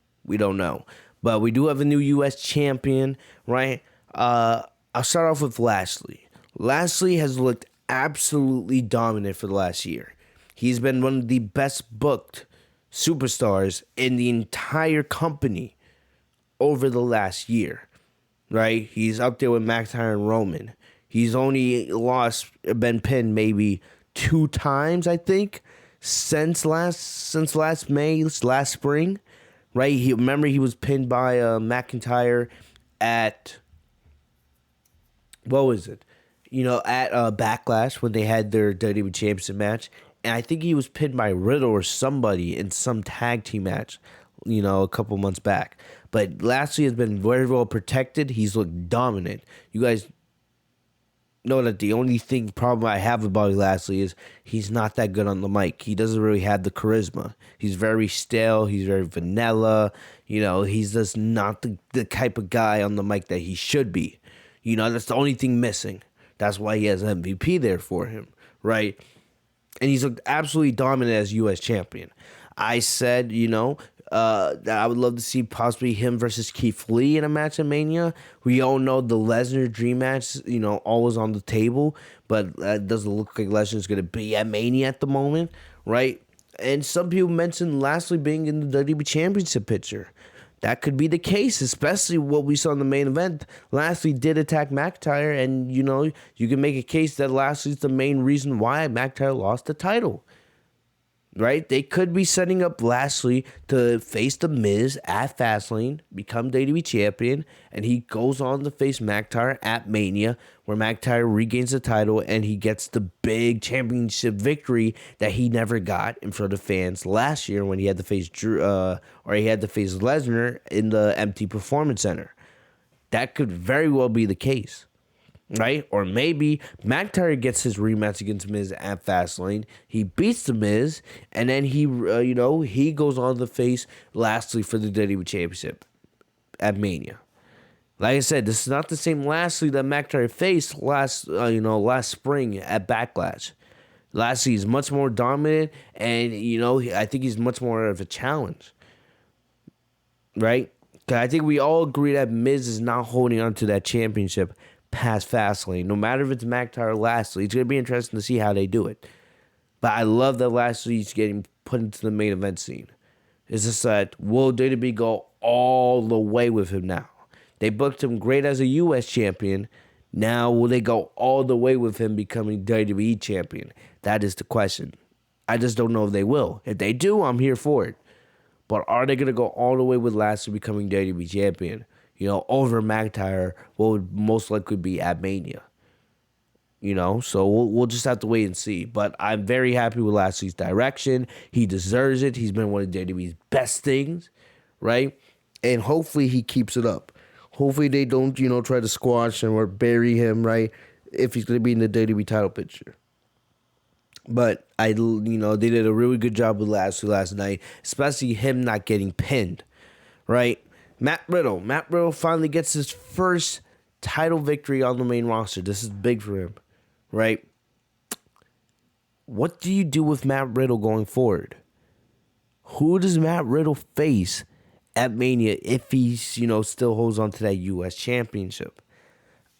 But we do have a new U.S. champion, right? I'll start off with Lashley. Lashley has looked absolutely dominant for the last year. He's been one of the best booked superstars in the entire company over the last year, right? He's up there with McIntyre and Roman. He's only been pinned maybe 2 times, I think, since last spring, right? He was pinned by McIntyre at, what was it? At Backlash when they had their WWE Championship match. And I think he was pinned by Riddle or somebody in some tag team match, a couple months back. But Lashley has been very well protected. He's looked dominant. You guys know that the only problem I have with Bobby Lashley is he's not that good on the mic. He doesn't really have the charisma. He's very stale. He's very vanilla. He's just not the type of guy on the mic that he should be. That's the only thing missing. That's why he has MVP there for him, right? And he's looked absolutely dominant as U.S. champion. I said, that I would love to see possibly him versus Keith Lee in a match at Mania. We all know the Lesnar dream match, always on the table, but it doesn't look like Lesnar's going to be at Mania at the moment, right? And some people mentioned Lashley being in the WWE Championship picture. That could be the case, especially what we saw in the main event. Lashley did attack McIntyre, and, you can make a case that Lashley's the main reason why McIntyre lost the title. Right? They could be setting up Lashley to face The Miz at Fastlane, become WWE Champion, and he goes on to face McIntyre at Mania, where McIntyre regains the title and he gets the big championship victory that he never got in front of fans last year when he had to face Lesnar in the empty Performance Center. That could very well be the case. Right? Or maybe McIntyre gets his rematch against Miz at Fastlane. He beats The Miz, and then he goes on to face Lashley for the WWE Championship at Mania. Like I said, this is not the same Lashley that McIntyre faced last spring at Backlash. Lashley is much more dominant, and I think he's much more of a challenge. Right? 'Cause I think we all agree that Miz is not holding on to that championship past Fastlane. No matter if it's McIntyre or Lashley, it's going to be interesting to see how they do it. But I love that Lashley's getting put into the main event scene. It's just that, will WWE go all the way with him now? They booked him great as a U.S. champion. Now, will they go all the way with him becoming WWE champion? That is the question. I just don't know if they will. If they do, I'm here for it. But are they going to go all the way with Lashley becoming WWE champion? Over McIntyre, what would most likely be at Mania. So we'll just have to wait and see. But I'm very happy with Lashley's direction. He deserves it. He's been one of WWE's best things, right? And hopefully he keeps it up. Hopefully they don't, try to squash him or bury him, right? If he's going to be in the WWE title picture. But they did a really good job with Lashley last night, especially him not getting pinned, right? Matt Riddle finally gets his first title victory on the main roster. This is big for him, right? What do you do with Matt Riddle going forward? Who does Matt Riddle face at Mania if he, still holds on to that U.S. championship?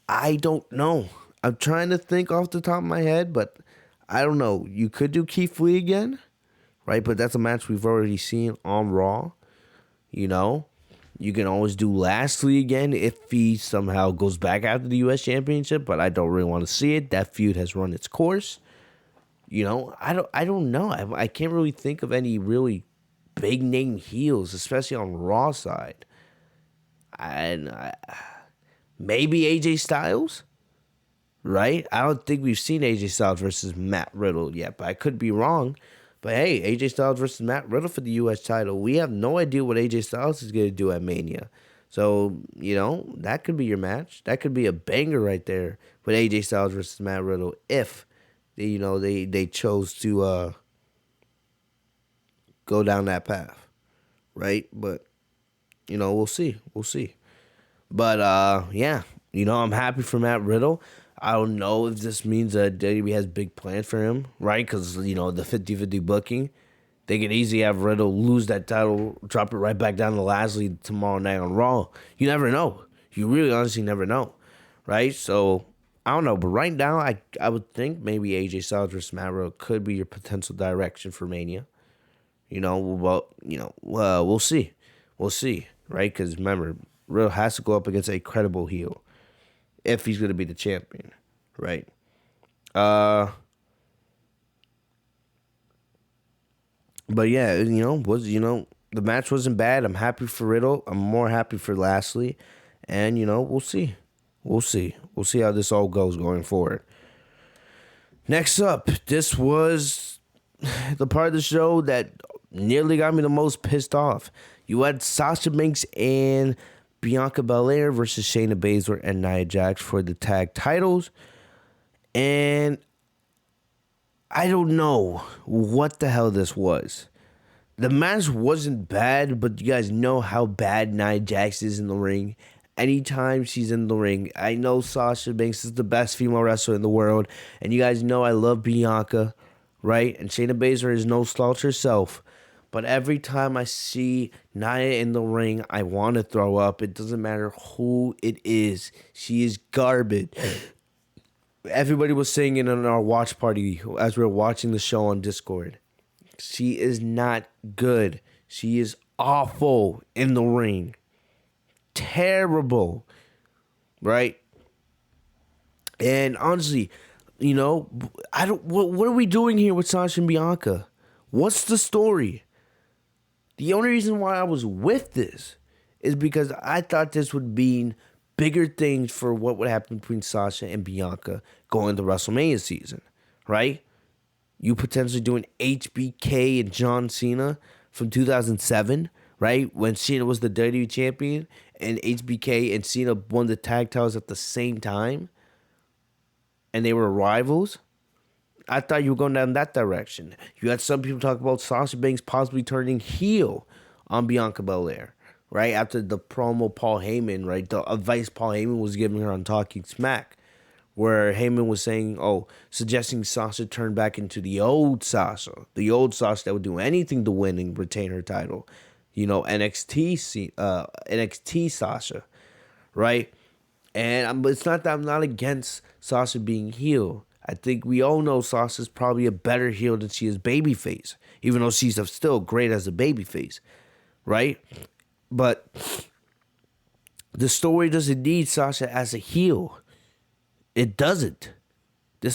I don't know. I'm trying to think off the top of my head, but I don't know. You could do Keith Lee again, right? But that's a match we've already seen on Raw. You can always do Lashley again if he somehow goes back after the U.S. championship, but I don't really want to see it. That feud has run its course. I don't know. I can't really think of any really big name heels, especially on Raw side. And maybe AJ Styles, right? I don't think we've seen AJ Styles versus Matt Riddle yet, but I could be wrong. But hey, AJ Styles versus Matt Riddle for the U.S. title. We have no idea what AJ Styles is going to do at Mania. So, that could be your match. That could be a banger right there with AJ Styles versus Matt Riddle if, they chose to go down that path, right? But, we'll see. We'll see. But, I'm happy for Matt Riddle. I don't know if this means that WWE has big plans for him, right? Because, the 50-50 booking. They could easily have Riddle lose that title, drop it right back down to Lashley tomorrow night on Raw. You never know. You really honestly never know, right? So, I don't know. But right now, I would think maybe AJ Styles versus Matt Riddle could be your potential direction for Mania. We'll see. We'll see, right? Because remember, Riddle has to go up against a credible heel if he's going to be the champion, right? But yeah, the match wasn't bad. I'm happy for Riddle. I'm more happy for Lashley, and we'll see. We'll see how this all goes going forward. Next up, this was the part of the show that nearly got me the most pissed off. You had Sasha Banks and Bianca Belair versus Shayna Baszler and Nia Jax for the tag titles. And I don't know what the hell this was. The match wasn't bad, but you guys know how bad Nia Jax is in the ring. Anytime she's in the ring, I know Sasha Banks is the best female wrestler in the world. And you guys know I love Bianca, right? And Shayna Baszler is no slouch herself. But every time I see Nia in the ring, I want to throw up. It doesn't matter who it is. She is garbage. Everybody was saying it in our watch party as we were watching the show on Discord. She is not good. She is awful in the ring. Terrible. Right? And honestly, what are we doing here with Sasha and Bianca? What's the story? The only reason why I was with this is because I thought this would mean bigger things for what would happen between Sasha and Bianca going into WrestleMania season, right? You potentially doing HBK and John Cena from 2007, right? When Cena was the WWE champion and HBK and Cena won the tag titles at the same time and they were rivals. I thought you were going down that direction. You had some people talk about Sasha Banks possibly turning heel on Bianca Belair, right? After the promo Paul Heyman, right? The advice Paul Heyman was giving her on Talking Smack, where Heyman was saying, suggesting Sasha turn back into the old Sasha that would do anything to win and retain her title. NXT Sasha, right? And it's not that I'm not against Sasha being heel. I think we all know Sasha's probably a better heel than she is babyface, even though she's still great as a babyface, right? But the story doesn't need Sasha as a heel. It doesn't. I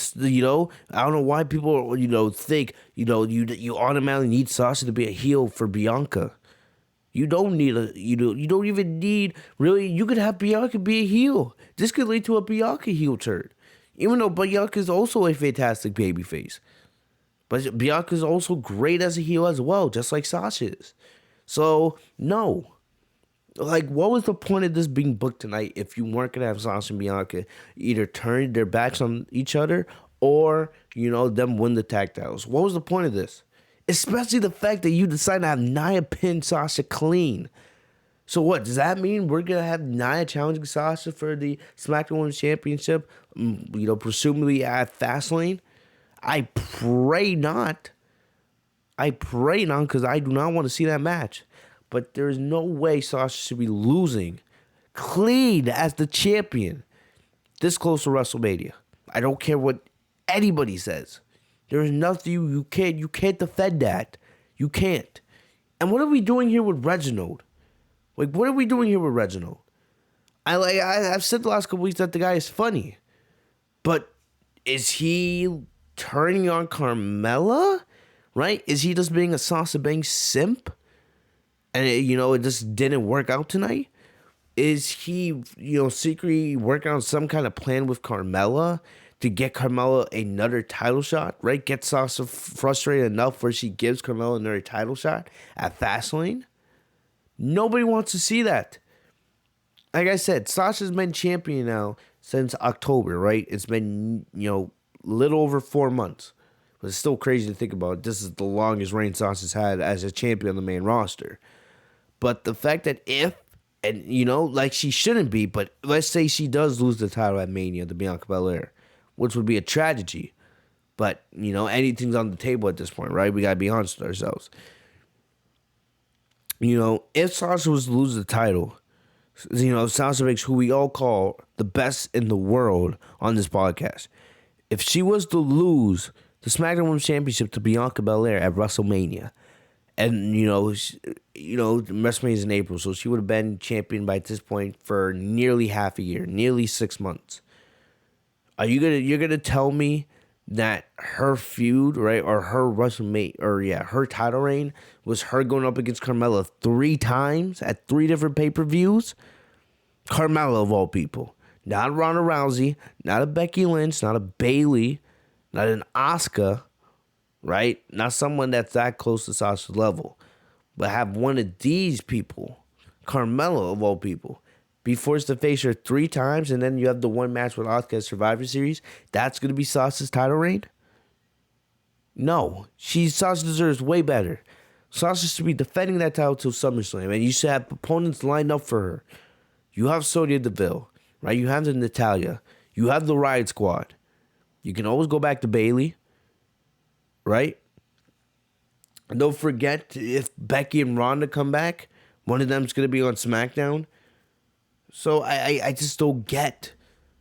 don't know why people, think, you automatically need Sasha to be a heel for Bianca. You don't need you don't even need, really, you could have Bianca be a heel. This could lead to a Bianca heel turn. Even though Bianca is also a fantastic babyface. But Bianca is also great as a heel as well, just like Sasha is. So, no. Like, what was the point of this being booked tonight if you weren't going to have Sasha and Bianca either turn their backs on each other or, them win the tag titles? What was the point of this? Especially the fact that you decided to have Nia pin Sasha clean. So what, does that mean we're going to have Nia challenging Sasha for the SmackDown Women's Championship, presumably at Fastlane? I pray not. Because I do not want to see that match. But there is no way Sasha should be losing clean as the champion this close to WrestleMania. I don't care what anybody says. There is nothing you can't defend that. You can't. And what are we doing here with Reginald? Like, what are we doing here with Reginald? I've said the last couple weeks that the guy is funny. But is he turning on Carmella? Right? Is he just being a Sasha Banks simp? And, it just didn't work out tonight? Is he, secretly working on some kind of plan with Carmella to get Carmella another title shot, right? Get Sasha frustrated enough where she gives Carmella another title shot at Fastlane? Nobody wants to see that. Like I said, Sasha's been champion now since October, right? It's been, little over 4 months. But it's still crazy to think about. This is the longest reign Sasha's had as a champion on the main roster. But the fact that like she shouldn't be, but let's say she does lose the title at Mania to Bianca Belair, which would be a tragedy. But, anything's on the table at this point, right? We got to be honest with ourselves. If Sasha was to lose the title, Sasha Banks, who we all call the best in the world on this podcast, if she was to lose the SmackDown Women's Championship to Bianca Belair at WrestleMania, and, WrestleMania is in April, so she would have been champion by this point for nearly half a year, nearly 6 months. You're gonna tell me that her feud, right, or her her title reign was her going up against Carmella 3 times at 3 different pay-per-views? Carmella, of all people. Not Ronda Rousey, not a Becky Lynch, not a Bayley, not an Asuka, right? Not someone that's that close to Sasha's level. But have one of these people, Carmella, of all people, be forced to face her 3 times, and then you have the one match with Asuka at Survivor Series. That's going to be Sasha's title reign? No. Sasha deserves way better. Sasha should be defending that title till SummerSlam, and you should have opponents lined up for her. You have Sonya Deville, right? You have the Natalya. You have the Riot Squad. You can always go back to Bayley, right? And don't forget, if Becky and Ronda come back, one of them's going to be on SmackDown. So I just don't get,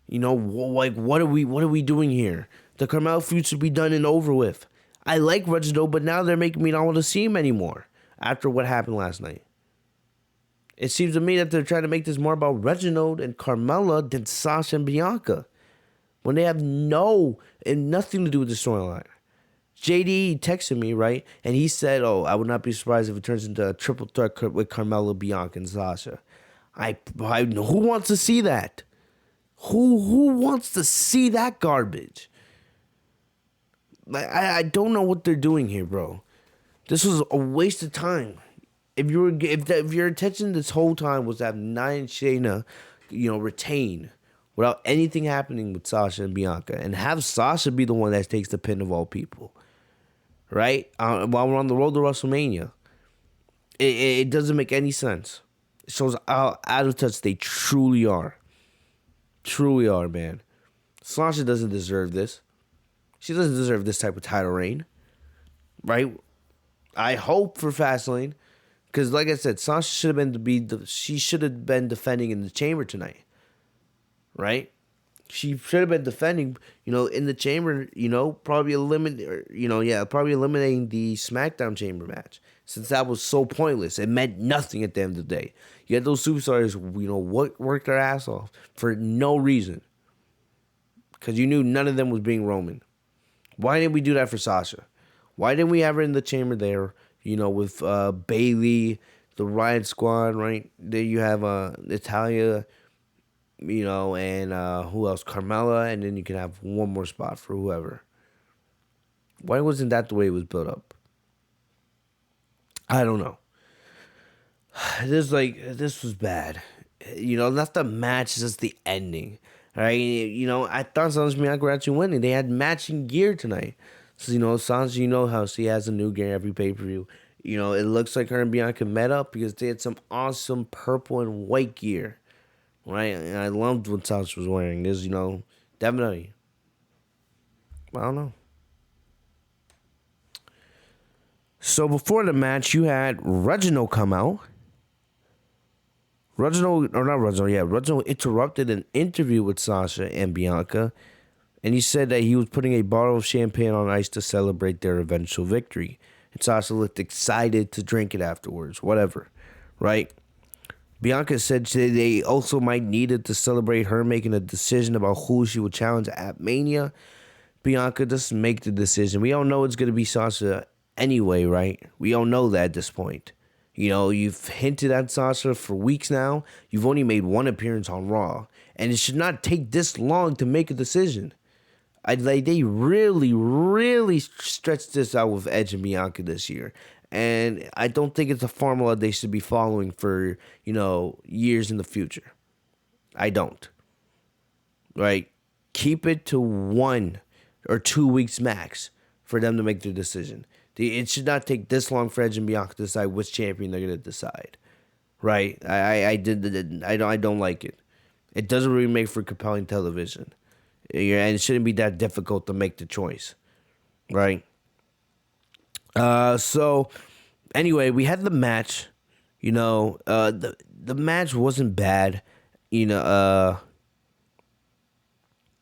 what are we doing here? The Carmella feud should be done and over with. I like Reginald, but now they're making me not want to see him anymore after what happened last night. It seems to me that they're trying to make this more about Reginald and Carmella than Sasha and Bianca, when they have nothing to do with the storyline. JD texted me, right? And he said, I would not be surprised if it turns into a triple threat with Carmella, Bianca, and Sasha. Who wants to see that? Who wants to see that garbage? I don't know what they're doing here, bro. This was a waste of time. If your intention this whole time was to have Nia and Shayna, retain without anything happening with Sasha and Bianca, and have Sasha be the one that takes the pin of all people, right? While we're on the road to WrestleMania, it doesn't make any sense. It shows how out of touch they truly are. Truly are, man. Sasha doesn't deserve this. She doesn't deserve this type of title reign, right? I hope for Fastlane Because like I said, Sasha should have she should have been defending in the chamber tonight, right? She should have been defending, in the chamber, probably probably eliminating the SmackDown chamber match, since that was so pointless. It meant nothing at the end of the day. You had those superstars, work their ass off for no reason, because you knew none of them was being Roman. Why didn't we do that for Sasha? Why didn't we have her in the chamber there, with Bayley, the Riot Squad, right? There you have Natalia, and who else? Carmella, and then you can have one more spot for whoever. Why wasn't that the way it was built up? I don't know. This was bad. Not the match, just the ending. All right, I thought Sasha and Bianca were actually winning. They had matching gear tonight. So, Sasha, how she has a new gear every pay-per-view. It looks like her and Bianca met up because they had some awesome purple and white gear. Right? And I loved what Sasha was wearing. This, definitely. I don't know. So before the match, you had Reginald come out. Reginald interrupted an interview with Sasha and Bianca, and he said that he was putting a bottle of champagne on ice to celebrate their eventual victory. And Sasha looked excited to drink it afterwards, whatever, right? Bianca said they also might need it to celebrate her making a decision about who she would challenge at Mania. Bianca, just make the decision. We all know it's going to be Sasha anyway, right? We all know that at this point. You've hinted at Sasha for weeks now. You've only made one appearance on Raw. And it should not take this long to make a decision. They really, really stretched this out with Edge and Bianca this year. And I don't think it's a formula they should be following for, years in the future. I don't. Right? Keep it to 1 or 2 weeks max for them to make their decision. It should not take this long for Edge and Bianca to decide which champion they're going to decide. Right? I don't like it. It doesn't really make for compelling television. And it shouldn't be that difficult to make the choice. Right? So anyway, we had the match. The match wasn't bad. There was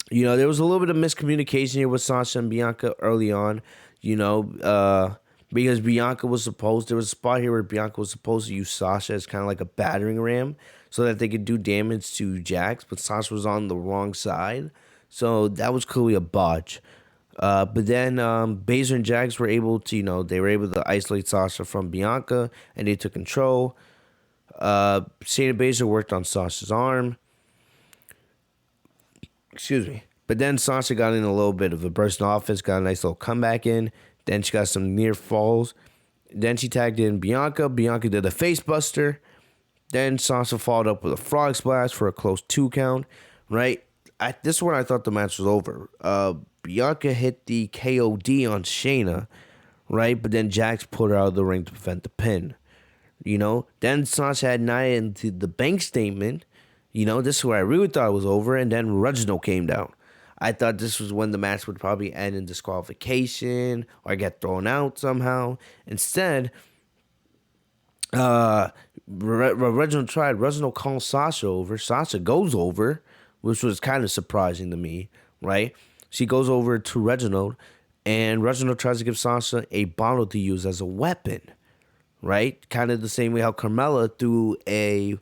a little bit of miscommunication here with Sasha and Bianca early on. Because Bianca was there was a spot here where Bianca was supposed to use Sasha as kind of like a battering ram so that they could do damage to Jax, but Sasha was on the wrong side. So that was clearly a botch. But then Baszler and Jax were able to, they were able to isolate Sasha from Bianca, and they took control. Shayna Baszler worked on Sasha's arm. Excuse me. But then Sasha got in a little bit of a burst of offense, got a nice little comeback in. Then she got some near falls. Then she tagged in Bianca. Bianca did a face buster. Then Sasha followed up with a frog splash for a close 2 count. Right? This is when I thought the match was over. Bianca hit the KOD on Shayna, right? But then Jax pulled her out of the ring to prevent the pin. Then Sasha had Nia into the bank statement. This is where I really thought it was over. And then Reginald came down. I thought this was when the match would probably end in disqualification or get thrown out somehow. Instead, Reginald tried. Reginald calls Sasha over. Sasha goes over, which was kind of surprising to me, right? She goes over to Reginald, and Reginald tries to give Sasha a bottle to use as a weapon, right? Kind of the same way how Carmella threw a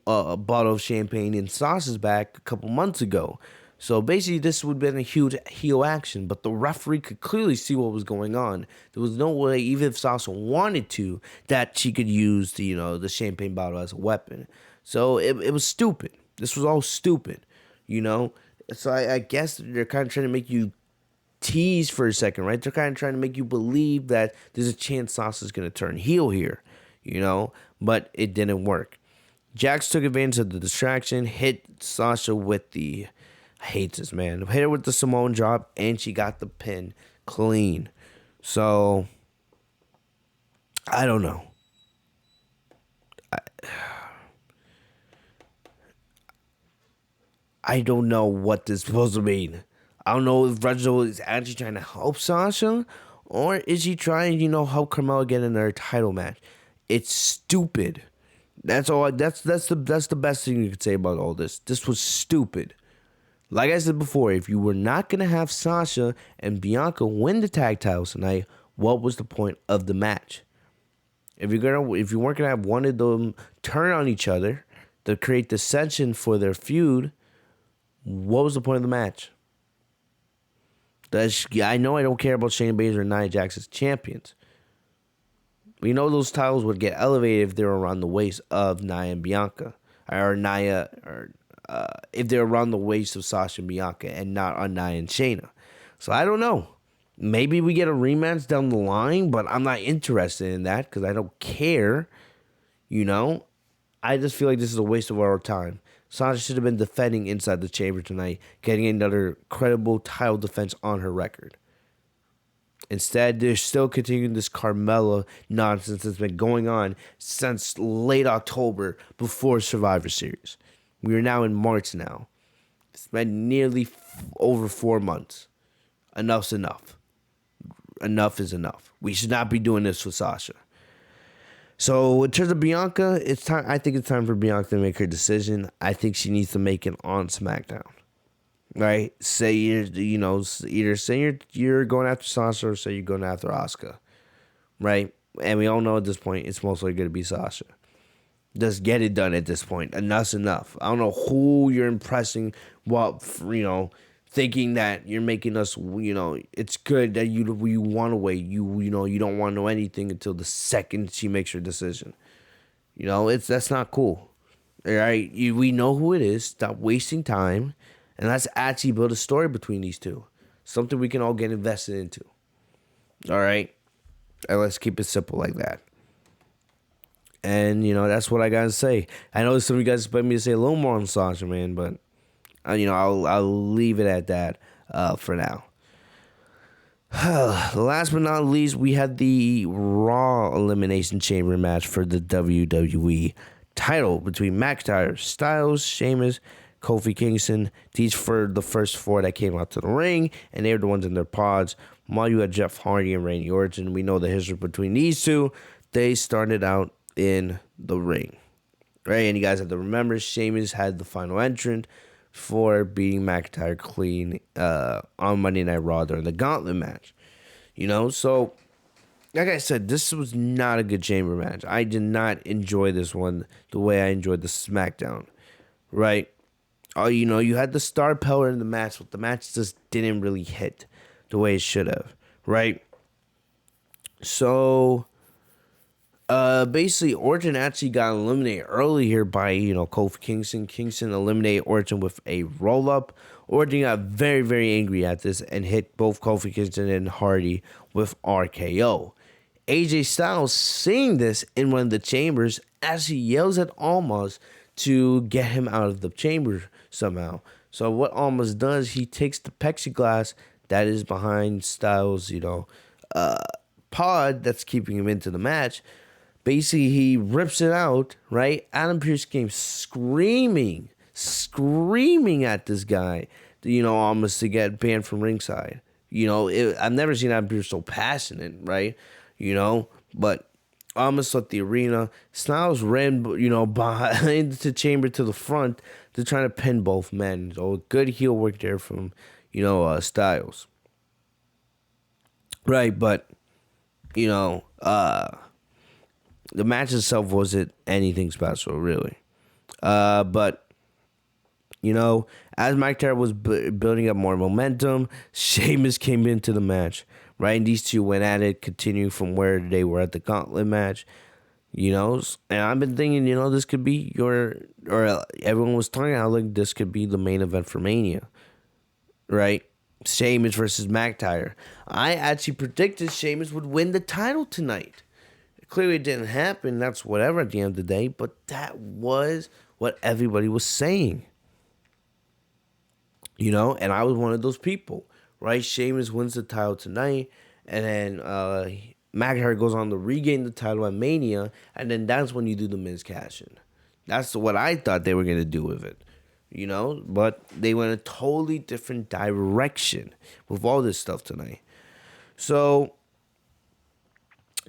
bottle of champagne in Sasha's back a couple months ago. So basically, this would have been a huge heel action, but the referee could clearly see what was going on. There was no way, even if Sasha wanted to, that she could use the champagne bottle as a weapon. So it was stupid. This was all stupid, So I guess they're kind of trying to make you tease for a second, right? They're kind of trying to make you believe that there's a chance Sasha's going to turn heel here, but it didn't work. Jax took advantage of the distraction, hit Sasha with the... I hate this, man. Hit her with the Samoan drop, and she got the pin clean. So, I don't know. I don't know what this is supposed to mean. I don't know if Reginald is actually trying to help Sasha, or is he trying, help Carmella get in their title match? It's stupid. That's all. That's the best thing you could say about all this. This was stupid. Like I said before, if you were not gonna have Sasha and Bianca win the tag titles tonight, what was the point of the match? If you weren't gonna have one of them turn on each other to create dissension for their feud, what was the point of the match? I know I don't care about Shayna Baszler and Nia Jax as champions. We know those titles would get elevated if they were around the waist of Nia and Bianca, or Nia, or if they're around the waist of Sasha and Bianca, and not on Nia and Shayna. So I don't know. Maybe we get a rematch down the line, but I'm not interested in that because I don't care. I just feel like this is a waste of our time. Sasha should have been defending inside the chamber tonight, getting another credible title defense on her record. Instead, they're still continuing this Carmella nonsense that's been going on since late October before Survivor Series. We are now in March now. It's been nearly over 4 months. Enough's enough. Enough is enough. We should not be doing this with Sasha. So in terms of Bianca, it's time. I think it's time for Bianca to make her decision. I think she needs to make it on SmackDown. Right? Say either say you're going after Sasha or say you're going after Asuka. Right? And we all know at this point it's mostly going to be Sasha. Just get it done at this point. Enough's enough. I don't know who you're impressing thinking that you're making us, it's good that you want to wait. You don't want to know anything until the second she makes her decision. That's not cool. All right? We know who it is. Stop wasting time. And let's actually build a story between these two. Something we can all get invested into. All right? And let's keep it simple like that. And, that's what I got to say. I know some of you guys expect me to say a little more on Sasha, man, but, I'll leave it at that for now. Last but not least, we had the Raw Elimination Chamber match for the WWE title between McIntyre, Styles, Sheamus, Kofi Kingston. These were the first four that came out to the ring, and they were the ones in their pods. While you had Jeff Hardy and Randy Orton, we know the history between these two. They started out in the ring, right? And you guys have to remember, Sheamus had the final entrant for beating McIntyre clean on Monday Night Raw during the Gauntlet match. So like I said, this was not a good chamber match. I did not enjoy this one the way I enjoyed the SmackDown, right? You had the star power in the match, but the match just didn't really hit the way it should have, right? So basically, Orton actually got eliminated early here by, Kofi Kingston. Kingston eliminated Orton with a roll-up. Orton got very, very angry at this and hit both Kofi Kingston and Hardy with RKO. AJ Styles seeing this in one of the chambers as he yells at Almas to get him out of the chamber somehow. So what Almas does, he takes the plexiglass that is behind Styles, pod that's keeping him into the match. Basically, he rips it out, right? Adam Pearce came screaming at this guy, almost to get banned from ringside. I've never seen Adam Pearce so passionate, right? But almost at the arena, Styles ran, behind the chamber to the front to try to pin both men. So good heel work there from, Styles. Right, but, the match itself wasn't anything special, really. But, as McIntyre was building up more momentum, Sheamus came into the match, right? And these two went at it, continuing from where they were at the Gauntlet match, And I've been thinking, this could be everyone was talking about like this could be the main event for Mania, right? Sheamus versus McIntyre. I actually predicted Sheamus would win the title tonight. Clearly it didn't happen. That's whatever at the end of the day. But that was what everybody was saying. And I was one of those people, right? Sheamus wins the title tonight. And then McIntyre goes on to regain the title at Mania. And then that's when you do the Miz cash-in. That's what I thought they were going to do with it. But they went a totally different direction with all this stuff tonight. So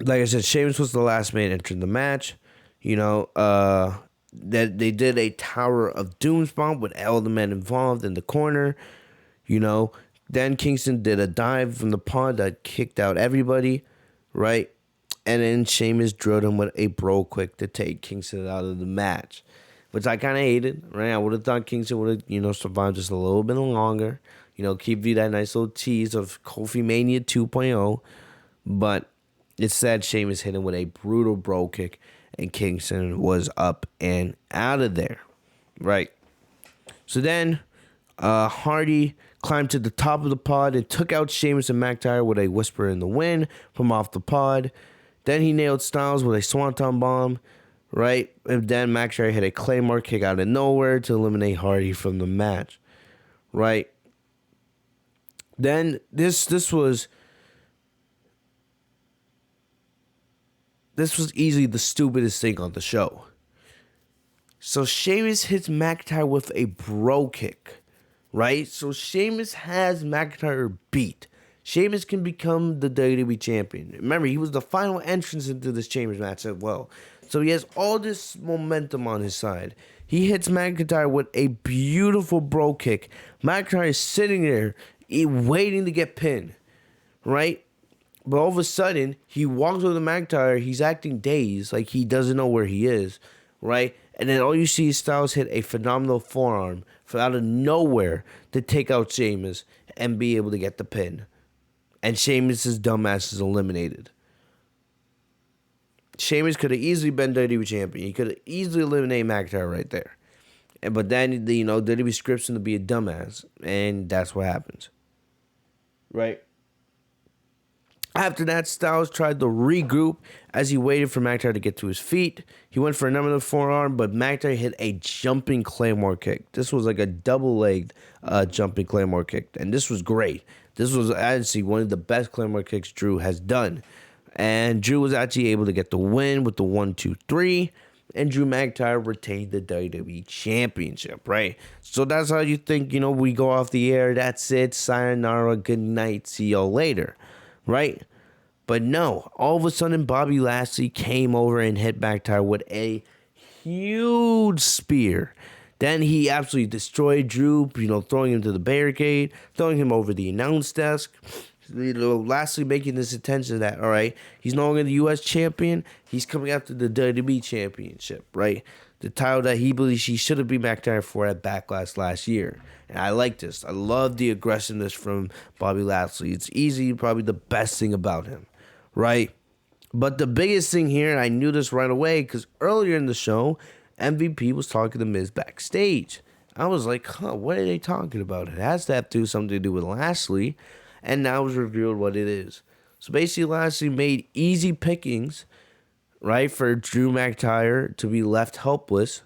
like I said, Sheamus was the last man entering the match. You know, that they did a Tower of Doom spot with all the men involved in the corner. You know, then Kingston did a dive from the pod that kicked out everybody, right? And then Sheamus drilled him with a bro quick to take Kingston out of the match, which I kind of hated, right? I would have thought Kingston would have, survived just a little bit longer, keep you that nice little tease of Kofi Mania 2.0. But instead, Sheamus hit him with a brutal bro kick, and Kingston was up and out of there, right? So then, Hardy climbed to the top of the pod and took out Sheamus and McIntyre with a whisper in the wind from off the pod. Then he nailed Styles with a Swanton bomb, right? And then McIntyre hit a Claymore kick out of nowhere to eliminate Hardy from the match, right? Then this was easily the stupidest thing on the show. So Sheamus hits McIntyre with a bro kick, right? So Sheamus has McIntyre beat. Sheamus can become the WWE Champion. Remember, he was the final entrance into this Chambers match as well. So he has all this momentum on his side. He hits McIntyre with a beautiful bro kick. McIntyre is sitting there waiting to get pinned, right? But all of a sudden, he walks over to McIntyre. He's acting dazed, like he doesn't know where he is, right? And then all you see is Styles hit a phenomenal forearm from out of nowhere to take out Sheamus and be able to get the pin. And Sheamus' dumbass is eliminated. Sheamus could have easily been WWE Champion. He could have easily eliminated McIntyre right there. But then, WWE scripts him to be a dumbass. And that's what happens. Right? After that, Styles tried to regroup as he waited for McIntyre to get to his feet. He went for another forearm, but McIntyre hit a jumping Claymore kick. This was like a double-legged jumping Claymore kick, and this was great. This was actually one of the best Claymore kicks Drew has done. And Drew was actually able to get the win with the 1-2-3, and Drew McIntyre retained the WWE Championship, right? So that's how you think, we go off the air. That's it. Sayonara. Good night. See y'all later. Right? But no, all of a sudden Bobby Lashley came over and hit McIntyre with a huge spear. Then he absolutely destroyed Drew, throwing him to the barricade, throwing him over the announce desk. Lashley making this attention that, all right, he's no longer the U.S. champion. He's coming after the WWE Championship, right? The title that he believes he should have been McIntyre for at Backlash last year. And I like this. I love the aggressiveness from Bobby Lashley. It's easy, probably the best thing about him, right? But the biggest thing here, and I knew this right away, because earlier in the show, MVP was talking to Miz backstage. I was like, what are they talking about? It has to have to do something to do with Lashley. And now it was revealed what it is. So basically, Lashley made easy pickings, right, for Drew McIntyre to be left helpless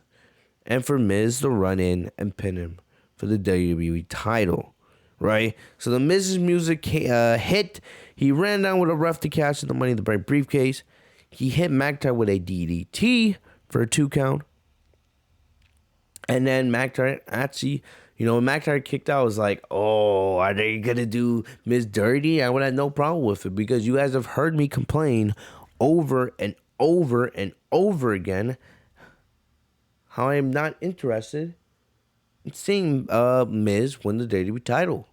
and for Miz to run in and pin him for the WWE title, right? So the Miz's music hit. He ran down with a ref to catch the Money in the Bank briefcase. He hit McIntyre with a DDT for a 2 count. And then McIntyre actually, when McIntyre kicked out, I was like, oh, are they going to do Miz dirty? I would have no problem with it because you guys have heard me complain over and over and over again how I am not interested in seeing Miz win the WWE title.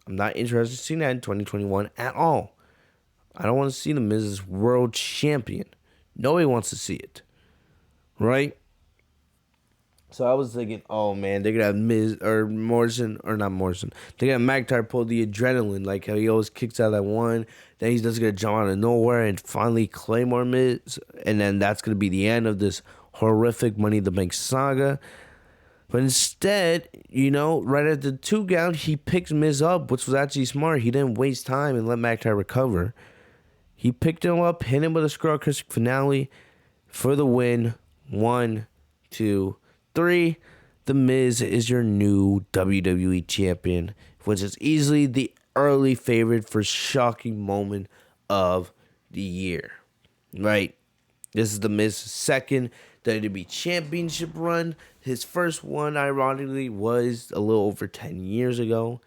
I'm not interested in seeing that in 2021 at all. I don't want to see the Miz as world champion. Nobody wants to see it. Right? So I was thinking, oh man, they're going to have Miz or Morrison, or not Morrison. They're going to have McIntyre pull the adrenaline, like how he always kicks out that one. Then he's just going to jump out of nowhere and finally Claymore Miz. And then that's going to be the end of this horrific Money in the Bank saga. But instead, right at the 2 count, he picks Miz up, which was actually smart. He didn't waste time and let McIntyre recover. He picked him up, hit him with a Skull Crushing finale for the win. 1, 2, 3. The Miz is your new WWE Champion, which is easily the early favorite for shocking moment of the year. Right? This is the Miz's second WWE Championship run. His first one, ironically, was a little over 10 years ago,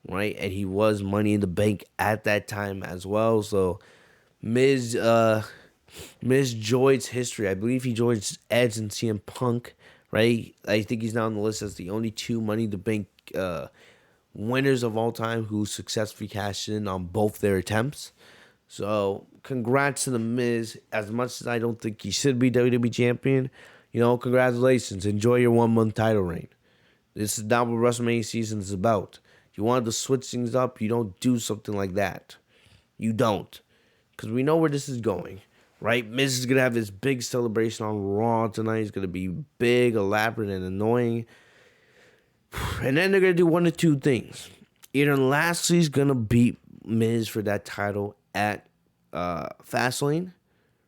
right? And he was Money in the Bank at that time as well. So, Miz joins history. I believe he joins Edge and CM Punk, right? I think he's now on the list as the only two Money in the Bank winners of all time who successfully cashed in on both their attempts. So, congrats to the Miz. As much as I don't think he should be WWE champion, congratulations. Enjoy your 1 month title reign. This is not what WrestleMania season is about. You wanted to switch things up, you don't do something like that. You don't. Because we know where this is going, right? Miz is going to have this big celebration on Raw tonight. It's going to be big, elaborate, and annoying. And then they're going to do one of two things. Either Lashley's going to beat Miz for that title at Fastlane,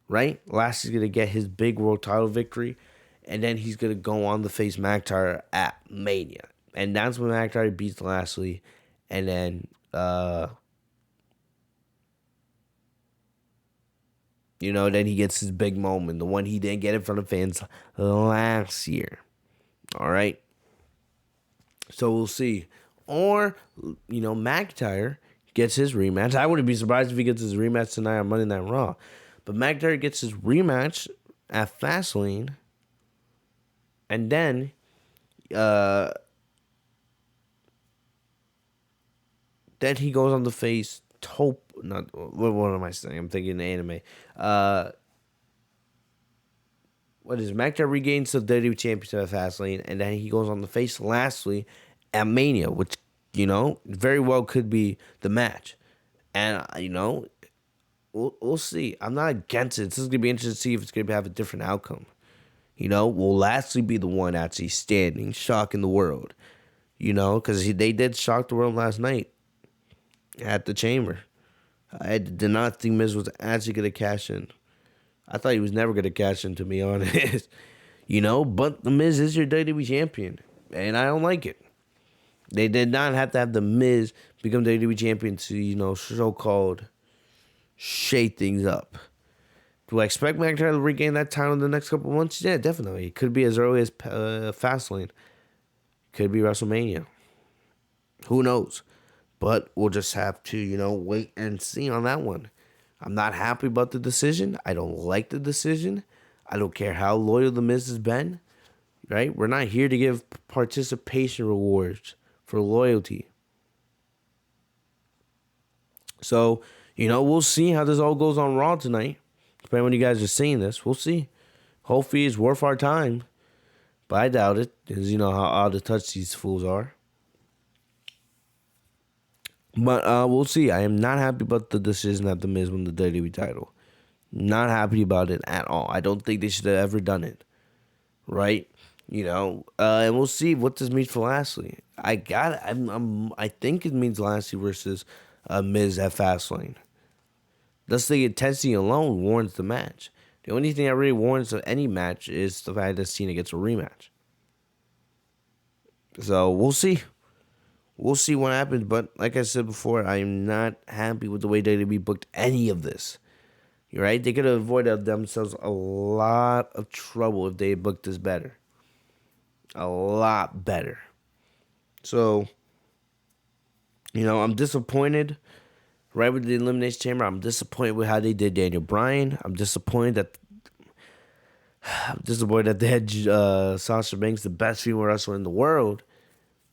right? Lashley's going to get his big world title victory. And then he's going to go on to face McIntyre at Mania. And that's when McIntyre beats Lashley. And then, then he gets his big moment. The one he didn't get in front of fans last year. All right? So we'll see. Or, McIntyre gets his rematch. I wouldn't be surprised if he gets his rematch tonight on Monday Night Raw. But McIntyre gets his rematch at Fastlane. And then, then he goes on to face what am I saying? I'm thinking anime. What is it? McIntyre regains the WWE Championship at Fastlane, and then he goes on to face Lashley at Mania, which, very well could be the match. And, we'll see. I'm not against it. This is going to be interesting to see if it's going to have a different outcome. Will Lashley be the one actually standing, shocking the world? Because they did shock the world last night at the Chamber. I did not think Miz was actually going to cash in. I thought he was never going to cash in, to be honest. But the Miz is your WWE champion, and I don't like it. They did not have to have the Miz become WWE champion to, so-called shake things up. Do I expect McIntyre to regain that title in the next couple of months? Yeah, definitely. It could be as early as Fastlane. Could be WrestleMania. Who knows? But we'll just have to, wait and see on that one. I'm not happy about the decision. I don't like the decision. I don't care how loyal the Miz has been. Right? We're not here to give participation rewards for loyalty. So, we'll see how this all goes on Raw tonight. Depending on when you guys are seeing this, we'll see. Hopefully it's worth our time. But I doubt it, because you know how out of touch these fools are. But we'll see. I am not happy about the decision that the Miz won the WWE title. Not happy about it at all. I don't think they should have ever done it. Right? And we'll see what this means for Lashley. I think it means Lashley versus Miz at Fastlane. Thus, the intensity alone warrants the match. The only thing that really warrants any match is the fact that Cena gets a rematch. So, we'll see. We'll see what happens. But, like I said before, I am not happy with the way WWE booked any of this. You're right? They could have avoided themselves a lot of trouble if they had booked this better. A lot better. So, I'm disappointed. Right with the Elimination Chamber, I'm disappointed with how they did Daniel Bryan. I'm disappointed that they had Sasha Banks, the best female wrestler in the world,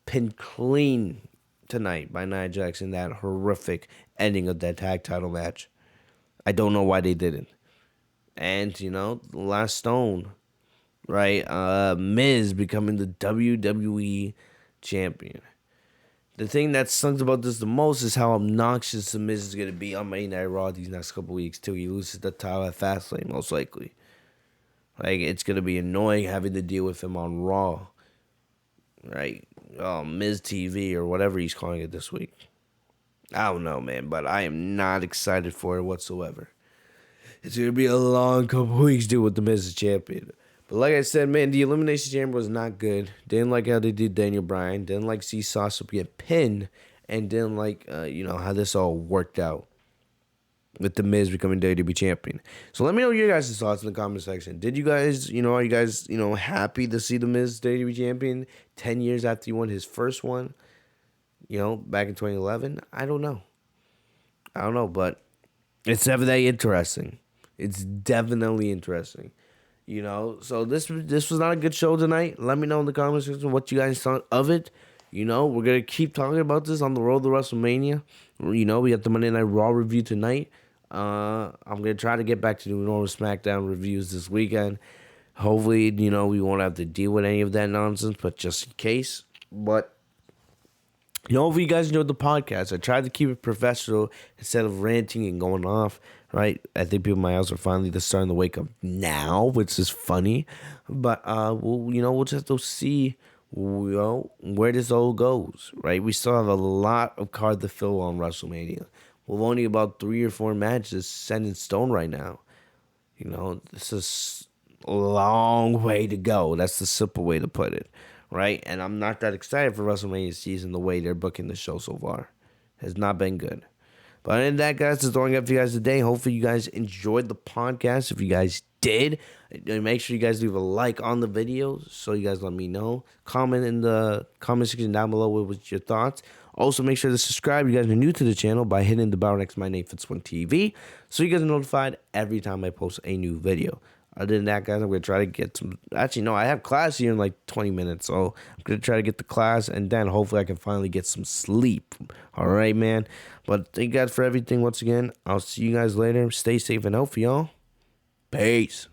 pinned clean tonight by Nia Jax in that horrific ending of that tag title match. I don't know why they didn't. And, the last stone, right? Miz becoming the WWE Champion. The thing that sucks about this the most is how obnoxious the Miz is going to be on Monday Night Raw these next couple weeks till he loses the title at Fastlane, most likely. It's going to be annoying having to deal with him on Raw. Right? Miz TV or whatever he's calling it this week. I don't know, man, but I am not excited for it whatsoever. It's going to be a long couple weeks deal with the Miz as champion. But like I said, man, the Elimination Chamber was not good. Didn't like how they did Daniel Bryan. Didn't like see Sasha get pinned. And didn't like, how this all worked out with the Miz becoming WWE Champion. So let me know your guys' thoughts in the comment section. Did you guys, are you guys, happy to see the Miz WWE Champion 10 years after he won his first one, back in 2011? I don't know, but It's definitely interesting. It's definitely interesting. So this was not a good show tonight. Let me know in the comments section what you guys thought of it. We're gonna keep talking about this on the road to WrestleMania. We got the Monday Night Raw review tonight. I'm gonna try to get back to doing normal SmackDown reviews this weekend. Hopefully, we won't have to deal with any of that nonsense, but just in case. But if you guys enjoyed the podcast, I tried to keep it professional instead of ranting and going off, right? I think people in my house are finally just starting to wake up now, which is funny. But we'll just have to see, where this all goes, right? We still have a lot of card to fill on WrestleMania. We've only about 3 or 4 matches set in stone right now. This is a long way to go. That's the simple way to put it, right? And I'm not that excited for WrestleMania season the way they're booking the show so far. Has not been good. But other than that, guys, that's all I got for you guys today. Hopefully you guys enjoyed the podcast. If you guys did, make sure you guys leave a like on the video so you guys let me know. Comment in the comment section down below with your thoughts. Also, make sure to subscribe if you guys are new to the channel by hitting the bell next to my name, Fitzmonk TV, so you guys are notified every time I post a new video. Other than that, guys, I'm going to try to get some... Actually, no, I have class here in like 20 minutes, so I'm going to try to get the class, and then hopefully I can finally get some sleep. All right, man? But thank you guys for everything once again. I'll see you guys later. Stay safe and healthy, y'all. Peace.